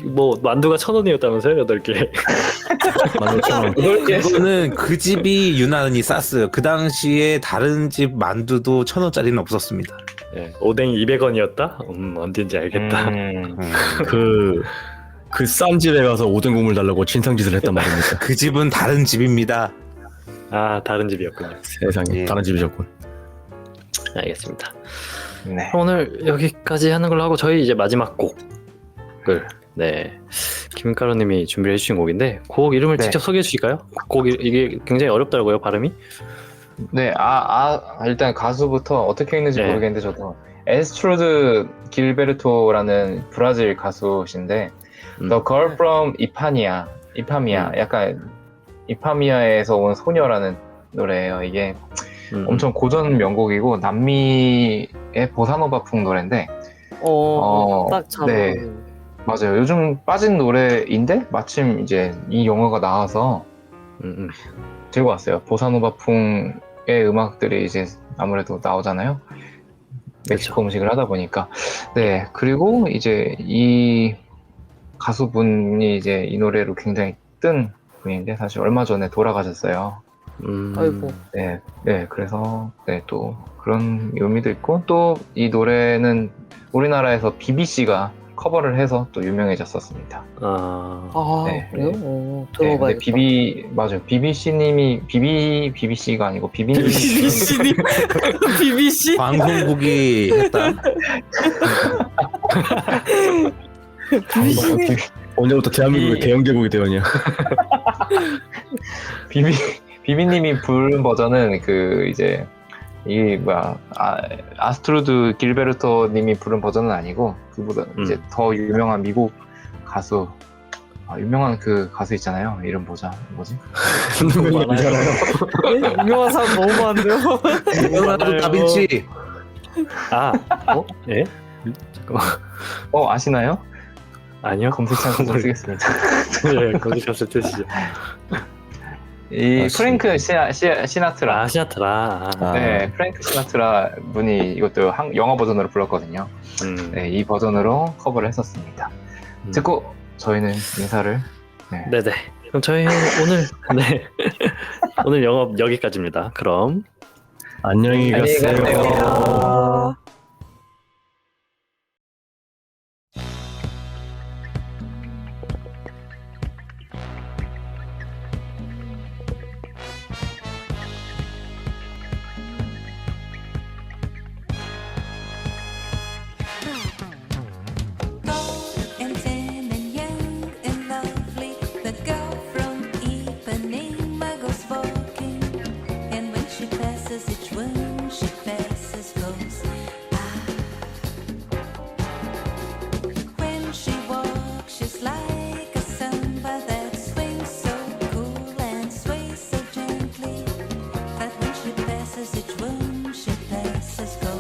뭐 만두가 1,000원이었다면서요? 8개. 15,000원. 그거는 그 집이 유난히 쌌어요. 그 당시에 다른 집 만두도 1,000원짜리는 없었습니다. 예, 오뎅이 200원이었다? 언제인지 알겠다. 그 싼 집에 가서 오뎅 국물 달라고 진상짓을 했단 말입니까? 그 집은 다른 집입니다. 아, 다른 집이었군요. 세상에 예. 다른 집이셨군. 알겠습니다. 네. 오늘 여기까지 하는 걸로 하고 저희 이제 마지막 곡을 김가루님이 준비해 주신 곡인데 곡 이름을 네. 직접 소개해 주실까요? 곡 이게 굉장히 어렵더라고요, 발음이. 네, 일단 가수부터 어떻게 읽는지 네. 모르겠는데 저도 에스트루드 길베르토라는 브라질 가수신데 The Girl from 이파미아 약간 이파미아에서 온 소녀라는 노래예요. 이게 엄청 고전 명곡이고 남미의 보사노바풍 노래인데 딱 잘. 네. 맞아요. 요즘 빠진 노래인데 마침 이제 이 영화가 나와서 들고 왔어요. 보사노바풍의 음악들이 이제 아무래도 나오잖아요. 멕시코 음식을 하다 보니까. 네. 그리고 이제 이 가수분이 이제 이 노래로 굉장히 뜬 분인데 사실 얼마 전에 돌아가셨어요. 아이고. 네. 그래서 또 그런 의미도 있고 또 이 노래는 우리나라에서 BBC가 커버를 해서 또 유명해졌었습니다. 네. 그래요? 네, 근데 들어봐야겠다. 맞아요. BBC님이 BBC가 아니고 비비님. BBC님? BBC? 방송국이 했다. 언제부터 대한민국의 대형제국이 되었냐? 비비님이 부른 버전은 그 이제 이 뭐야 아스트루드 길베르토 님이 부른 버전은 아니고 그보다 이제 더 유명한 미국 가수 유명한 그 가수 있잖아요. 이름 뭐지? 유명한 사람 너무 많은데요. 레오나르도 다빈치. 예? 잠깐만. 아시나요? 아니요. 검색 창구를 쓰겠습니다. 예, 검색했을 뜻이죠. 이 프랭크 시나트라. 시나트라. 네, 프랭크 시나트라 분이 이것도 영어 버전으로 불렀거든요. 네, 이 버전으로 커버를 했었습니다. 듣고 저희는 인사를. 네네. 그럼 저희는 오늘 영업 여기까지입니다. 그럼 안녕히 가세요. And thin and young and lovely, the girl from Ipanema goes walking. And when she passes each one, she passes close. When she walks, she's like a samba that swings so cool and sways so gently. But when she passes each one, she passes close.